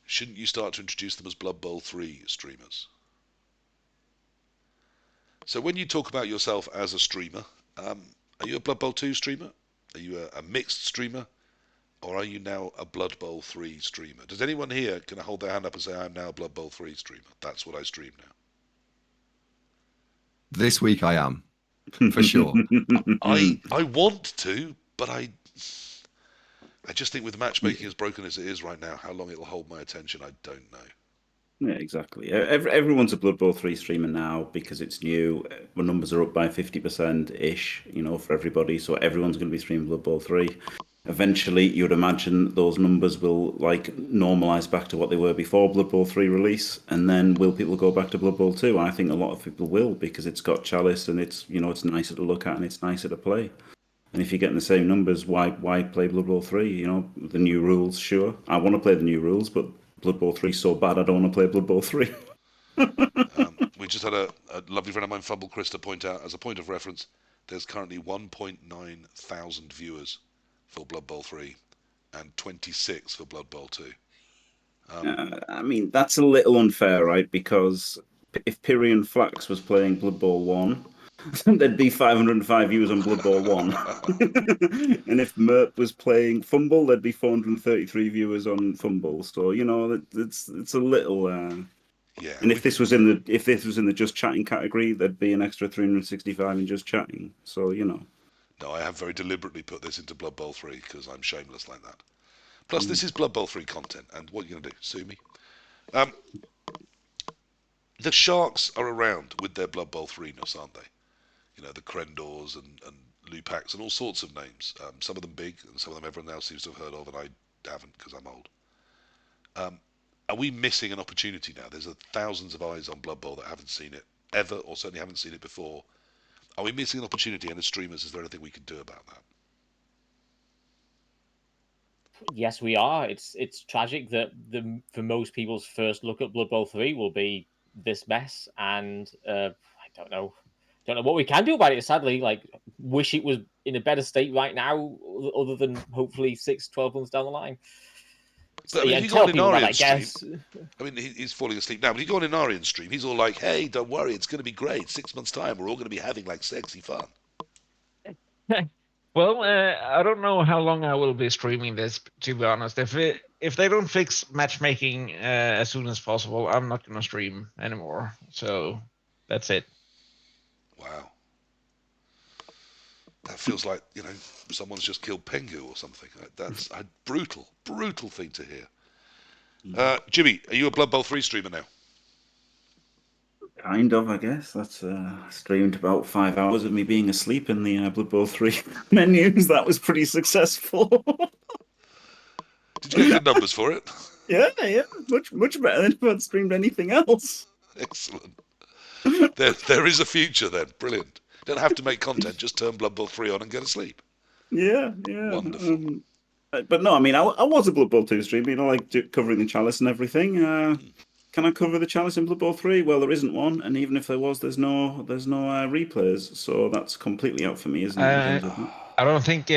shouldn't you start to introduce them as Blood Bowl 3 streamers? So when you talk about yourself as a streamer, are you a Blood Bowl 2 streamer? Are you a mixed streamer? Or are you now a Blood Bowl 3 streamer? Does anyone here can hold their hand up and say, I'm now a Blood Bowl 3 streamer? That's what I stream now. This week I am, for sure. I want to, but I just think with matchmaking as broken as it is right now, how long it'll hold my attention, I don't know. Yeah, exactly. Everyone's a Blood Bowl 3 streamer now because it's new. The numbers are up by 50%-ish, for everybody. So everyone's going to be streaming Blood Bowl 3. Eventually, you would imagine those numbers will normalize back to what they were before Blood Bowl 3 release, and then will people go back to Blood Bowl 2? I think a lot of people will because it's got Chalice and it's it's nicer to look at and it's nicer to play. And if you're getting the same numbers, why play Blood Bowl 3? The new rules, sure. I want to play the new rules, but Blood Bowl 3 is so bad I don't want to play Blood Bowl 3. We just had a lovely friend of mine, Fumble Krista, point out, as a point of reference, there's currently 1.9 thousand viewers for Blood Bowl 3 and 26 for Blood Bowl 2. I mean, that's a little unfair, right? Because if Pyrian Flax was playing Blood Bowl 1, there'd be 505 viewers on Blood Bowl 1. And if Merp was playing Fumble, there'd be 433 viewers on Fumble. So, it's a little... Yeah. And if this was in the just chatting category, there'd be an extra 365 in just chatting. So, No, I have very deliberately put this into Blood Bowl 3 because I'm shameless like that. Plus, this is Blood Bowl 3 content, and what are you going to do? Sue me? The Sharks are around with their Blood Bowl 3-ness, aren't they? The Krendors and Lupacs and all sorts of names. Some of them big, and some of them everyone else seems to have heard of, and I haven't because I'm old. Are we missing an opportunity now? There's thousands of eyes on Blood Bowl that haven't seen it ever, or certainly haven't seen it before. Are we missing an opportunity? And as streamers, is there anything we can do about that? Yes, we are. It's tragic that for most people's first look at Blood Bowl 3 will be this mess, and I don't know what we can do about it. Sadly, wish it was in a better state right now, other than hopefully 6-12 months down the line. But I mean, if and you go on tell people about Inarian's that, stream, guess. I mean, he's falling asleep now, but you go on Inarian's stream, he's all like, hey, don't worry, it's going to be great. 6 months' time, we're all going to be having like sexy fun. Well, I don't know how long I will be streaming this. To be honest, if they don't fix matchmaking as soon as possible, I'm not gonna stream anymore. So that's it. Wow. That feels like, someone's just killed Pengu or something. That's a brutal thing to hear. Jimmy, are you a Blood Bowl 3 streamer now? Kind of, I guess. That's streamed about 5 hours of me being asleep in the Blood Bowl 3 menus. That was pretty successful. Did you get good numbers for it? Yeah, much better than if I'd streamed anything else. Excellent. There is a future then. Brilliant. Don't have to make content. Just turn Blood Bowl 3 on and go to sleep. Yeah. Wonderful. But no, I mean, I was a Blood Bowl 2 stream, like covering the Chalice and everything. Can I cover the Chalice in Blood Bowl 3? Well, there isn't one, and even if there was, there's no replays, so that's completely out for me, isn't it? In terms of that? I don't think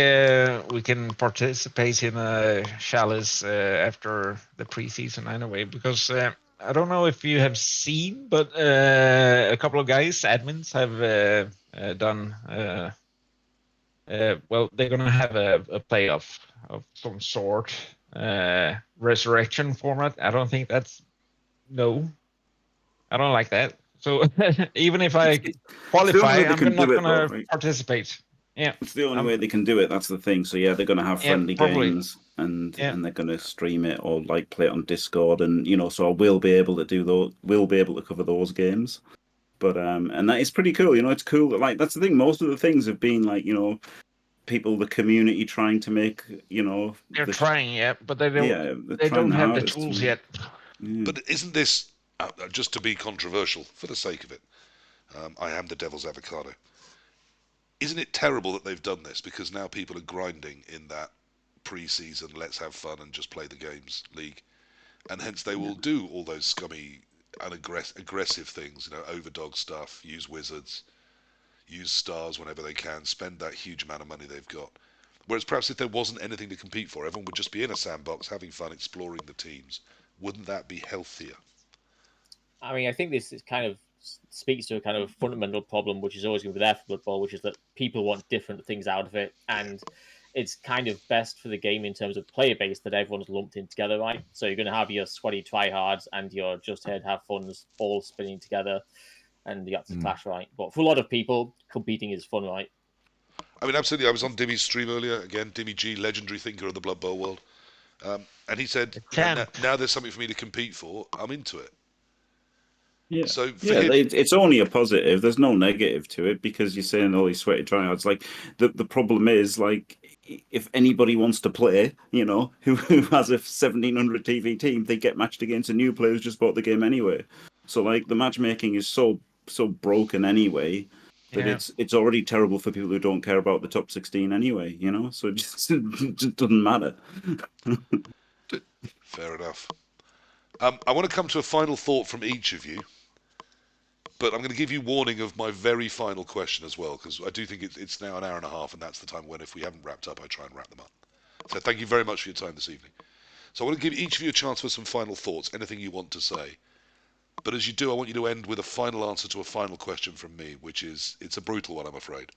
we can participate in a Chalice after the preseason anyway, because I don't know if you have seen, but a couple of guys, admins, have done. Well, they're gonna have a playoff of some sort, resurrection format. I don't think that's I don't like that. So even if I qualify, I'm not gonna participate. Yeah, it's the only way they can do it. That's the thing. So yeah, they're going to have friendly games, and they're going to stream it or like play it on Discord, and so I will be able to do those. We'll be able to cover those games. But and that is pretty cool. It's cool. Like that's the thing. Most of the things have been like people, the community trying to make they're trying, but they don't. Yeah, they don't have the tools yet. Yeah. But isn't this just to be controversial for the sake of it? I am the devil's avocado. Isn't it terrible that they've done this? Because now people are grinding in that pre-season, let's have fun and just play the games league. And hence they will do all those scummy and aggressive things, overdog stuff, use wizards, use stars whenever they can, spend that huge amount of money they've got. Whereas perhaps if there wasn't anything to compete for, everyone would just be in a sandbox, having fun, exploring the teams. Wouldn't that be healthier? I mean, I think this is kind of speaks to a kind of fundamental problem, which is always going to be there for Blood Bowl, which is that people want different things out of it, and it's kind of best for the game in terms of player base that everyone's lumped in together, right? So you're going to have your squaddy tryhards and your just here to have funs all spinning together, and you got to clash, right? But for a lot of people, competing is fun, right? I mean, absolutely. I was on Dimmy's stream earlier. Again, Dimmy G, legendary thinker of the Blood Bowl world. And he said, now there's something for me to compete for. I'm into it. Yeah, so it's only a positive. There's no negative to it because you're saying all these sweaty tryhards. Like the problem is like if anybody wants to play, who has a 1700 TV team, they get matched against a new player who's just bought the game anyway. So like the matchmaking is so broken anyway that it's already terrible for people who don't care about the top 16 anyway. So it just doesn't matter. Fair enough. I want to come to a final thought from each of you. But I'm going to give you warning of my very final question as well, because I do think it's now an hour and a half, and that's the time when, if we haven't wrapped up, I try and wrap them up. So thank you very much for your time this evening. So I want to give each of you a chance for some final thoughts, anything you want to say. But as you do, I want you to end with a final answer to a final question from me, which is, it's a brutal one, I'm afraid.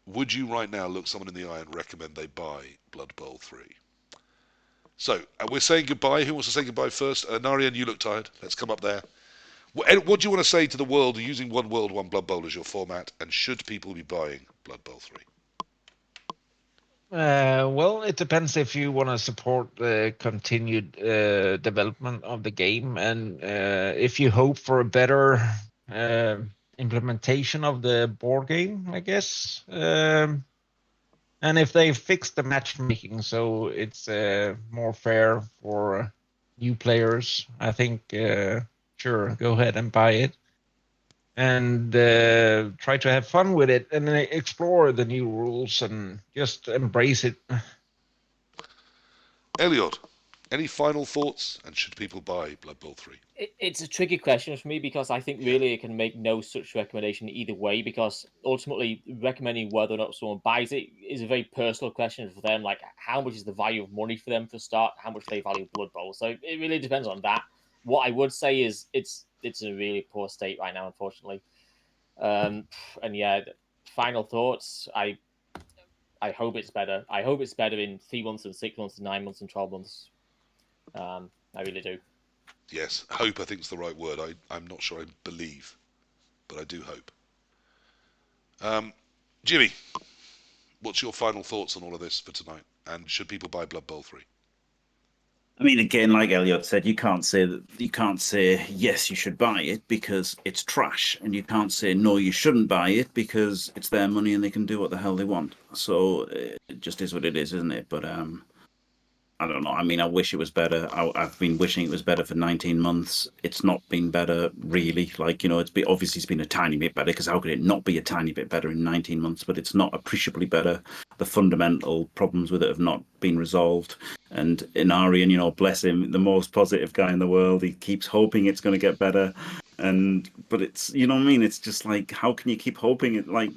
Would you right now look someone in the eye and recommend they buy Blood Bowl 3? So, we're saying goodbye. Who wants to say goodbye first? Narian, you look tired. Let's come up there. What do you want to say to the world using One World, One Blood Bowl as your format, and should people be buying Blood Bowl 3? Well, it depends if you want to support the continued development of the game, and if you hope for a better implementation of the board game, I guess. And if they fix the matchmaking so it's more fair for new players, I think sure, go ahead and buy it. And try to have fun with it and explore the new rules and just embrace it. Elliot, Any final thoughts? And should people buy Blood Bowl 3? It's a tricky question for me because I think really it can make no such recommendation either way, because ultimately recommending whether or not someone buys it is a very personal question for them. Like, how much is the value of money for them for start? How much they value Blood Bowl? So it really depends on that. What I would say is it's in a really poor state right now, unfortunately. And yeah, final thoughts. I hope it's better. I hope it's better in 3 months and 6 months and 9 months and 12 months. I really do. Yes, hope I think is the right word. I'm not sure I believe, but I do hope. Jimmy, what's your final thoughts on all of this for tonight? And should people buy Blood Bowl 3? I mean, again, like Elliot said, you can't say yes, you should buy it because it's trash, and you can't say no, you shouldn't buy it because it's their money and they can do what the hell they want. So it just is what it is, isn't it? But I don't know. I mean, I wish it was better. I've been wishing it was better for 19 months. It's not been better, really. Like, obviously it's been a tiny bit better, because how could it not be a tiny bit better in 19 months? But it's not appreciably better. The fundamental problems with it have not been resolved. And Inarian, bless him, the most positive guy in the world, he keeps hoping it's going to get better. But it's, what I mean? It's just like, how can you keep hoping it? Like,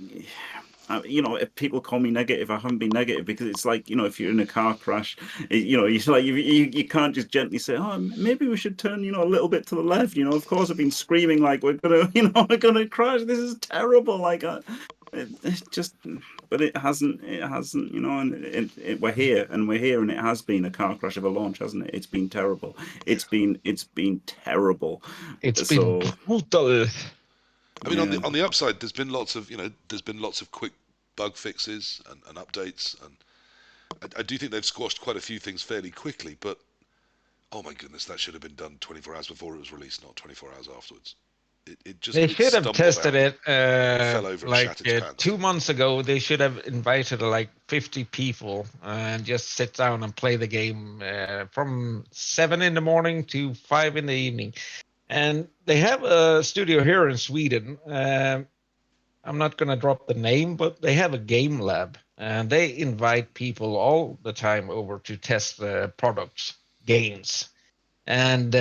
if people call me negative, I haven't been negative, because it's like, if you're in a car crash, it's like you can't just gently say, oh, maybe we should turn, a little bit to the left. Of course, I've been screaming like we're gonna crash. This is terrible. Like, it's just, but it hasn't, and we're here, and it has been a car crash of a launch, hasn't it? It's been terrible. It's been terrible. It's been brutal. I mean, on the upside, there's been lots of quick bug fixes and updates, and I do think they've squashed quite a few things fairly quickly. But oh my goodness, that should have been done 24 hours before it was released, not 24 hours afterwards. They should have tested it fell over and like shat its pants. 2 months ago. They should have invited like 50 people and just sit down and play the game from 7 in the morning to 5 in the evening. And they have a studio here in Sweden. I'm not going to drop the name, but they have a game lab, and they invite people all the time over to test the products, games. And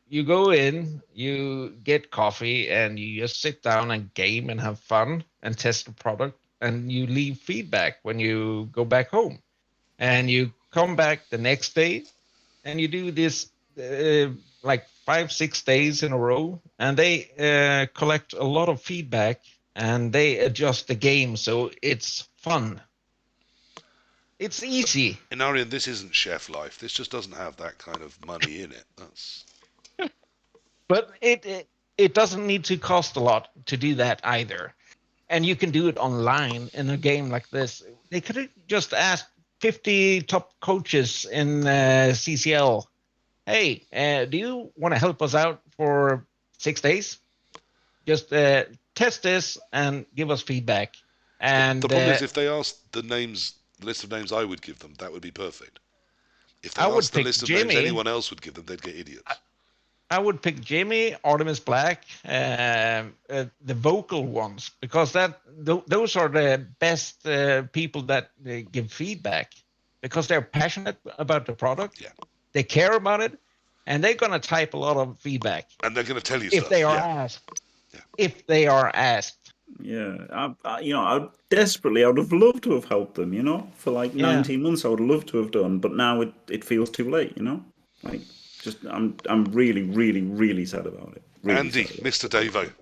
you go in, you get coffee, and you just sit down and game and have fun and test the product, and you leave feedback when you go back home. And you come back the next day, and you do this like 5-6 days in a row, and they collect a lot of feedback, and they adjust the game so it's fun. It's easy. Inarian, this isn't Chef Life. This just doesn't have that kind of money in it. That's. But it doesn't need to cost a lot to do that either, and you can do it online in a game like this. They could have just asked 50 top coaches in CCL, hey, do you want to help us out for 6 days? Just test this and give us feedback. And the problem is, if they asked the list of names I would give them, that would be perfect. If they asked the list of names anyone else would give them, they'd get idiots. I would pick Jimmy, Artemis Black, the vocal ones, because those are the best people that give feedback, because they're passionate about the product. Yeah. They care about it, and they're going to type a lot of feedback. And they're going to tell you if stuff. They are asked. Yeah. If they are asked. Yeah, I would have loved to have helped them, for like 19 months. I would love to have done, but now it feels too late, like just I'm really, really, really sad about it. Really Andy, Mr. Davo,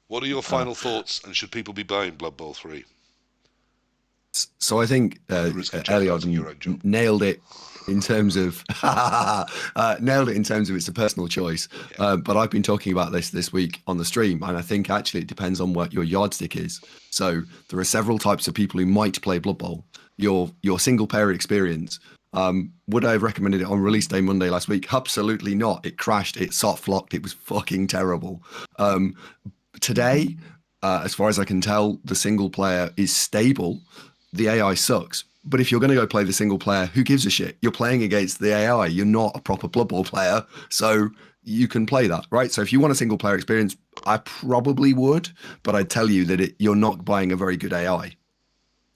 what are your final thoughts, and should people be buying Blood Bowl 3? So I think Elliot nailed it in terms of it's a personal choice. Yeah. But I've been talking about this week on the stream, and I think actually it depends on what your yardstick is. So there are several types of people who might play Blood Bowl. Your single player experience. Would I have recommended it on release day Monday last week? Absolutely not. It crashed. It soft locked. It was fucking terrible. Today, as far as I can tell, the single player is stable. The AI sucks. But if you're going to go play the single player, who gives a shit? You're playing against the AI. You're not a proper Blood Bowl player. So you can play that, right? So if you want a single player experience, I probably would. But I'd tell you that you're not buying a very good AI.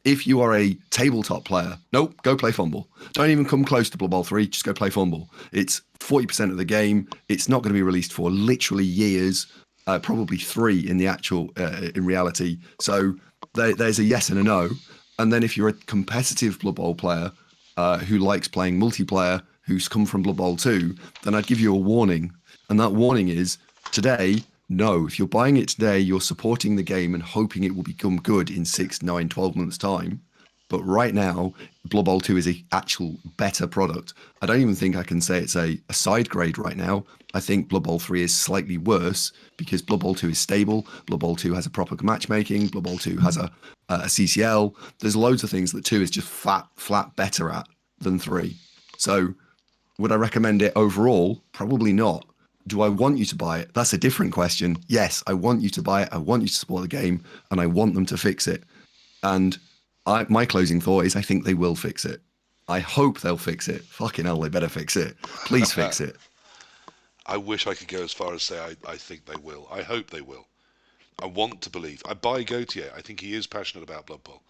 If you are a tabletop player, nope, go play Fumble. Don't even come close to Blood Bowl 3, just go play Fumble. It's 40% of the game. It's not going to be released for literally years, probably 3 in the actual, in reality. So there's a yes and a no. And then if you're a competitive Blood Bowl player who likes playing multiplayer, who's come from Blood Bowl 2, then I'd give you a warning. And that warning is, today, no. If you're buying it today, you're supporting the game and hoping it will become good in 6, 9, 12 months' time. But right now, Blood Bowl 2 is an actual better product. I don't even think I can say it's a side grade right now. I think Blood Bowl 3 is slightly worse because Blood Bowl 2 is stable. Blood Bowl 2 has a proper matchmaking. Blood Bowl 2 has a CCL. There's loads of things that 2 is just flat better at than 3. So would I recommend it overall? Probably not. Do I want you to buy it? That's a different question. Yes, I want you to buy it. I want you to support the game, and I want them to fix it. And my closing thought is I think they will fix it. I hope they'll fix it. Fucking hell, they better fix it. Please fix it. I wish I could go as far as say I think they will. I hope they will. I want to believe. I buy Gautier. I think he is passionate about Blood Bowl.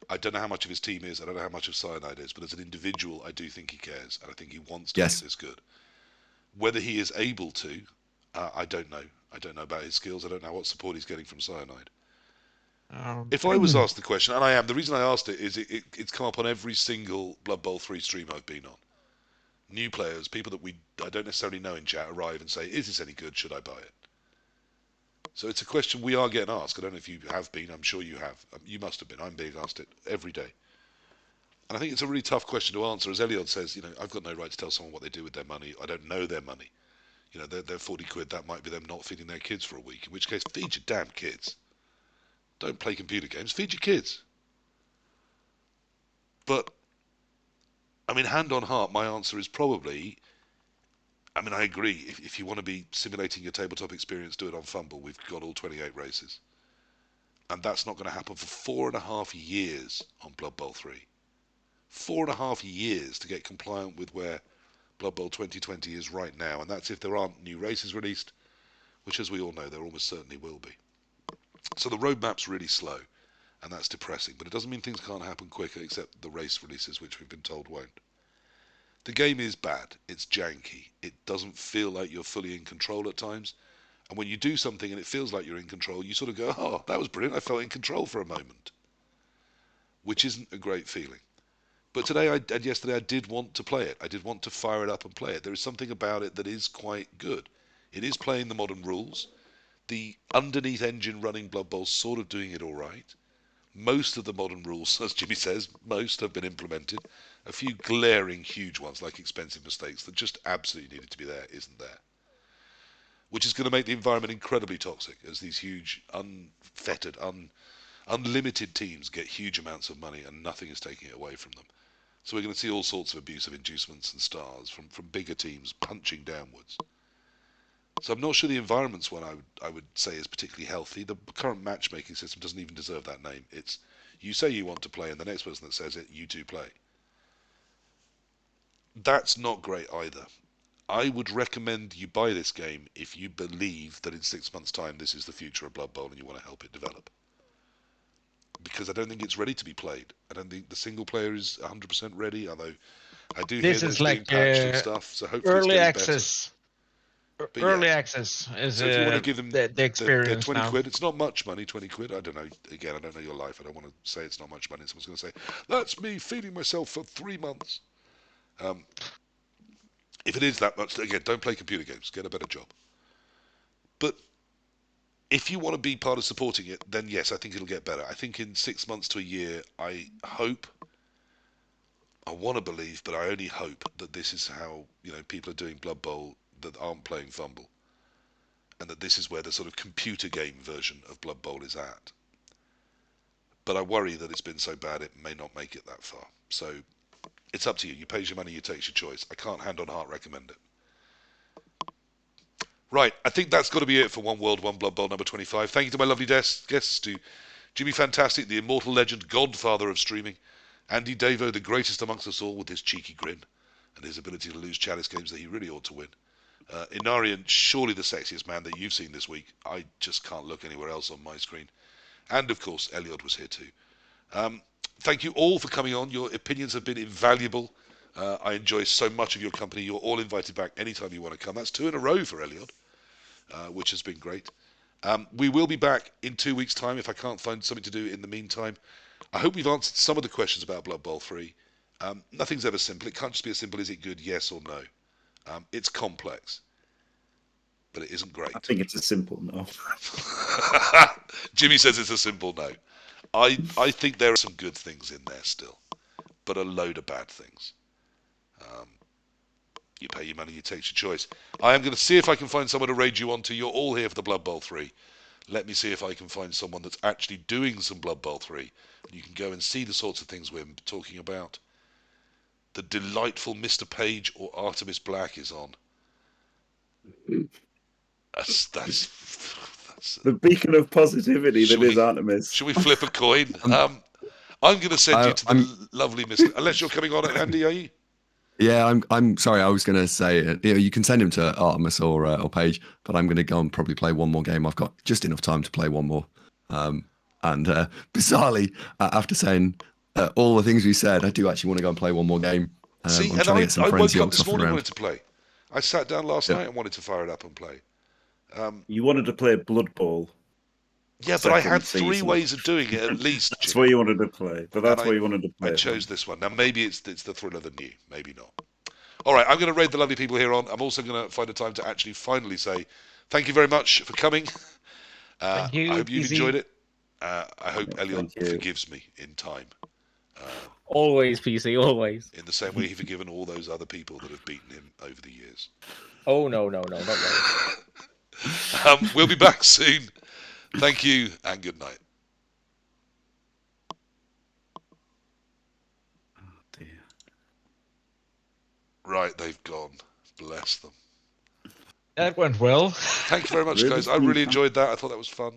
I don't know how much of his team is. I don't know how much of Cyanide is. But as an individual, I do think he cares. And I think he wants to make this good. Whether he is able to, I don't know. I don't know about his skills. I don't know what support he's getting from Cyanide. If I was asked the question, and I am, the reason I asked it is it's come up on every single Blood Bowl 3 stream I've been on. New players, people that I don't necessarily know in chat, arrive and say, is this any good? Should I buy it? So it's a question we are getting asked. I don't know if you have been. I'm sure you have. You must have been. I'm being asked it every day. And I think it's a really tough question to answer. As Eliod says, I've got no right to tell someone what they do with their money. I don't know their money. They're 40 quid. That might be them not feeding their kids for a week. In which case, feed your damn kids. Don't play computer games. Feed your kids. But, hand on heart, my answer is probably, I agree. If you want to be simulating your tabletop experience, do it on Fumble. We've got all 28 races. And that's not going to happen for 4.5 years on Blood Bowl 3. 4.5 years to get compliant with where Blood Bowl 2020 is right now. And that's if there aren't new races released, which, as we all know, there almost certainly will be. So the roadmap's really slow, and that's depressing. But it doesn't mean things can't happen quicker, except the race releases, which we've been told won't. The game is bad. It's janky. It doesn't feel like you're fully in control at times. And when you do something and it feels like you're in control, you sort of go, oh, that was brilliant. I felt in control for a moment. Which isn't a great feeling. But today and yesterday I did want to play it. I did want to fire it up and play it. There is something about it that is quite good. It is playing the modern rules. The underneath engine running Blood Bowl's sort of doing it all right. Most of the modern rules, as Jimmy says, most have been implemented. A few glaring, huge ones like expensive mistakes that just absolutely needed to be there isn't there. Which is going to make the environment incredibly toxic as these huge, unfettered, unlimited teams get huge amounts of money and nothing is taking it away from them. So we're going to see all sorts of abusive inducements and stars from bigger teams punching downwards. So I'm not sure the environment's one I would say is particularly healthy. The current matchmaking system doesn't even deserve that name. It's you say you want to play and the next person that says it, you do play. That's not great either. I would recommend you buy this game if you believe that in 6 months' time this is the future of Blood Bowl and you want to help it develop. Because I don't think it's ready to be played. I don't think the single player is 100% ready, although I do hear This that is it's being like patched and stuff, so hopefully early it's getting access. better. Early access is so if you want to give them the their experience 20 now. quid, it's not much money, 20 quid. I don't know. Again, I don't know your life. I don't want to say it's not much money. Someone's going to say, that's me feeding myself for 3 months. If it is that much, again, don't play computer games. Get a better job. But if you want to be part of supporting it, then yes, I think it'll get better. I think in 6 months to a year, I want to believe, but I only hope that this is how people are doing Blood Bowl that aren't playing Fumble, and that this is where the sort of computer game version of Blood Bowl is at. But I worry that it's been so bad it may not make it that far. So it's up to you. You pay your money, you take your choice. I can't hand on heart recommend it. Right, I think that's got to be it for One World, One Blood Bowl number 25. Thank you to my lovely guests, to Jimmy Fantastic, the immortal legend, godfather of streaming, Andy Davo, the greatest amongst us all with his cheeky grin and his ability to lose chalice games that he really ought to win. Inarian, surely the sexiest man that you've seen this week. I just can't look anywhere else on my screen. And, of course, Eliod was here too. Thank you all for coming on. Your opinions have been invaluable. I enjoy so much of your company. You're all invited back anytime you want to come. That's 2 in a row for Eliod, which has been great. We will be back in 2 weeks' time if I can't find something to do in the meantime. I hope we've answered some of the questions about Blood Bowl 3. Nothing's ever simple. It can't just be as simple, is it good, yes or no? It's complex, but it isn't great. I think it's a simple no. Jimmy says it's a simple no. I think there are some good things in there still, but a load of bad things. You pay your money, you take your choice. I am going to see if I can find someone to raid you onto. You're all here for the Blood Bowl 3. Let me see if I can find someone that's actually doing some Blood Bowl 3. You can go and see the sorts of things we're talking about. The delightful Mr. Page or Artemis Black is on. That's the beacon of positivity that is Artemis. Should we flip a coin? I'm going to send you to the lovely Mr. Unless you're coming on, Andy, are you? Yeah, I'm sorry. I was going to say, you can send him to Artemis or Paige, but I'm going to go and probably play one more game. I've got just enough time to play one more. And bizarrely, after saying all the things we said, I do actually want to go and play one more game. See, I'm and trying to get some I friends woke up this morning around. wanted to play. I sat down last night and wanted to fire it up and play. You wanted to play Blood Bowl. Yeah, but I had 3 ways of doing it at least. That's what you wanted to play. But that's what you wanted to play. I chose this one. Now maybe it's the thrill of the new, maybe not. All right, I'm going to raid the lovely people here on. I'm also going to find a time to actually finally say thank you very much for coming. Thank you. I hope you've Easy. enjoyed it. I hope Eliot forgives me in time. Always, PC, always. In the same way he's forgiven all those other people that have beaten him over the years. Oh, no, not those. We'll be back soon. Thank you and good night. Right, they've gone. Bless them. That went well. Thank you very much, guys. I really enjoyed that. I thought that was fun.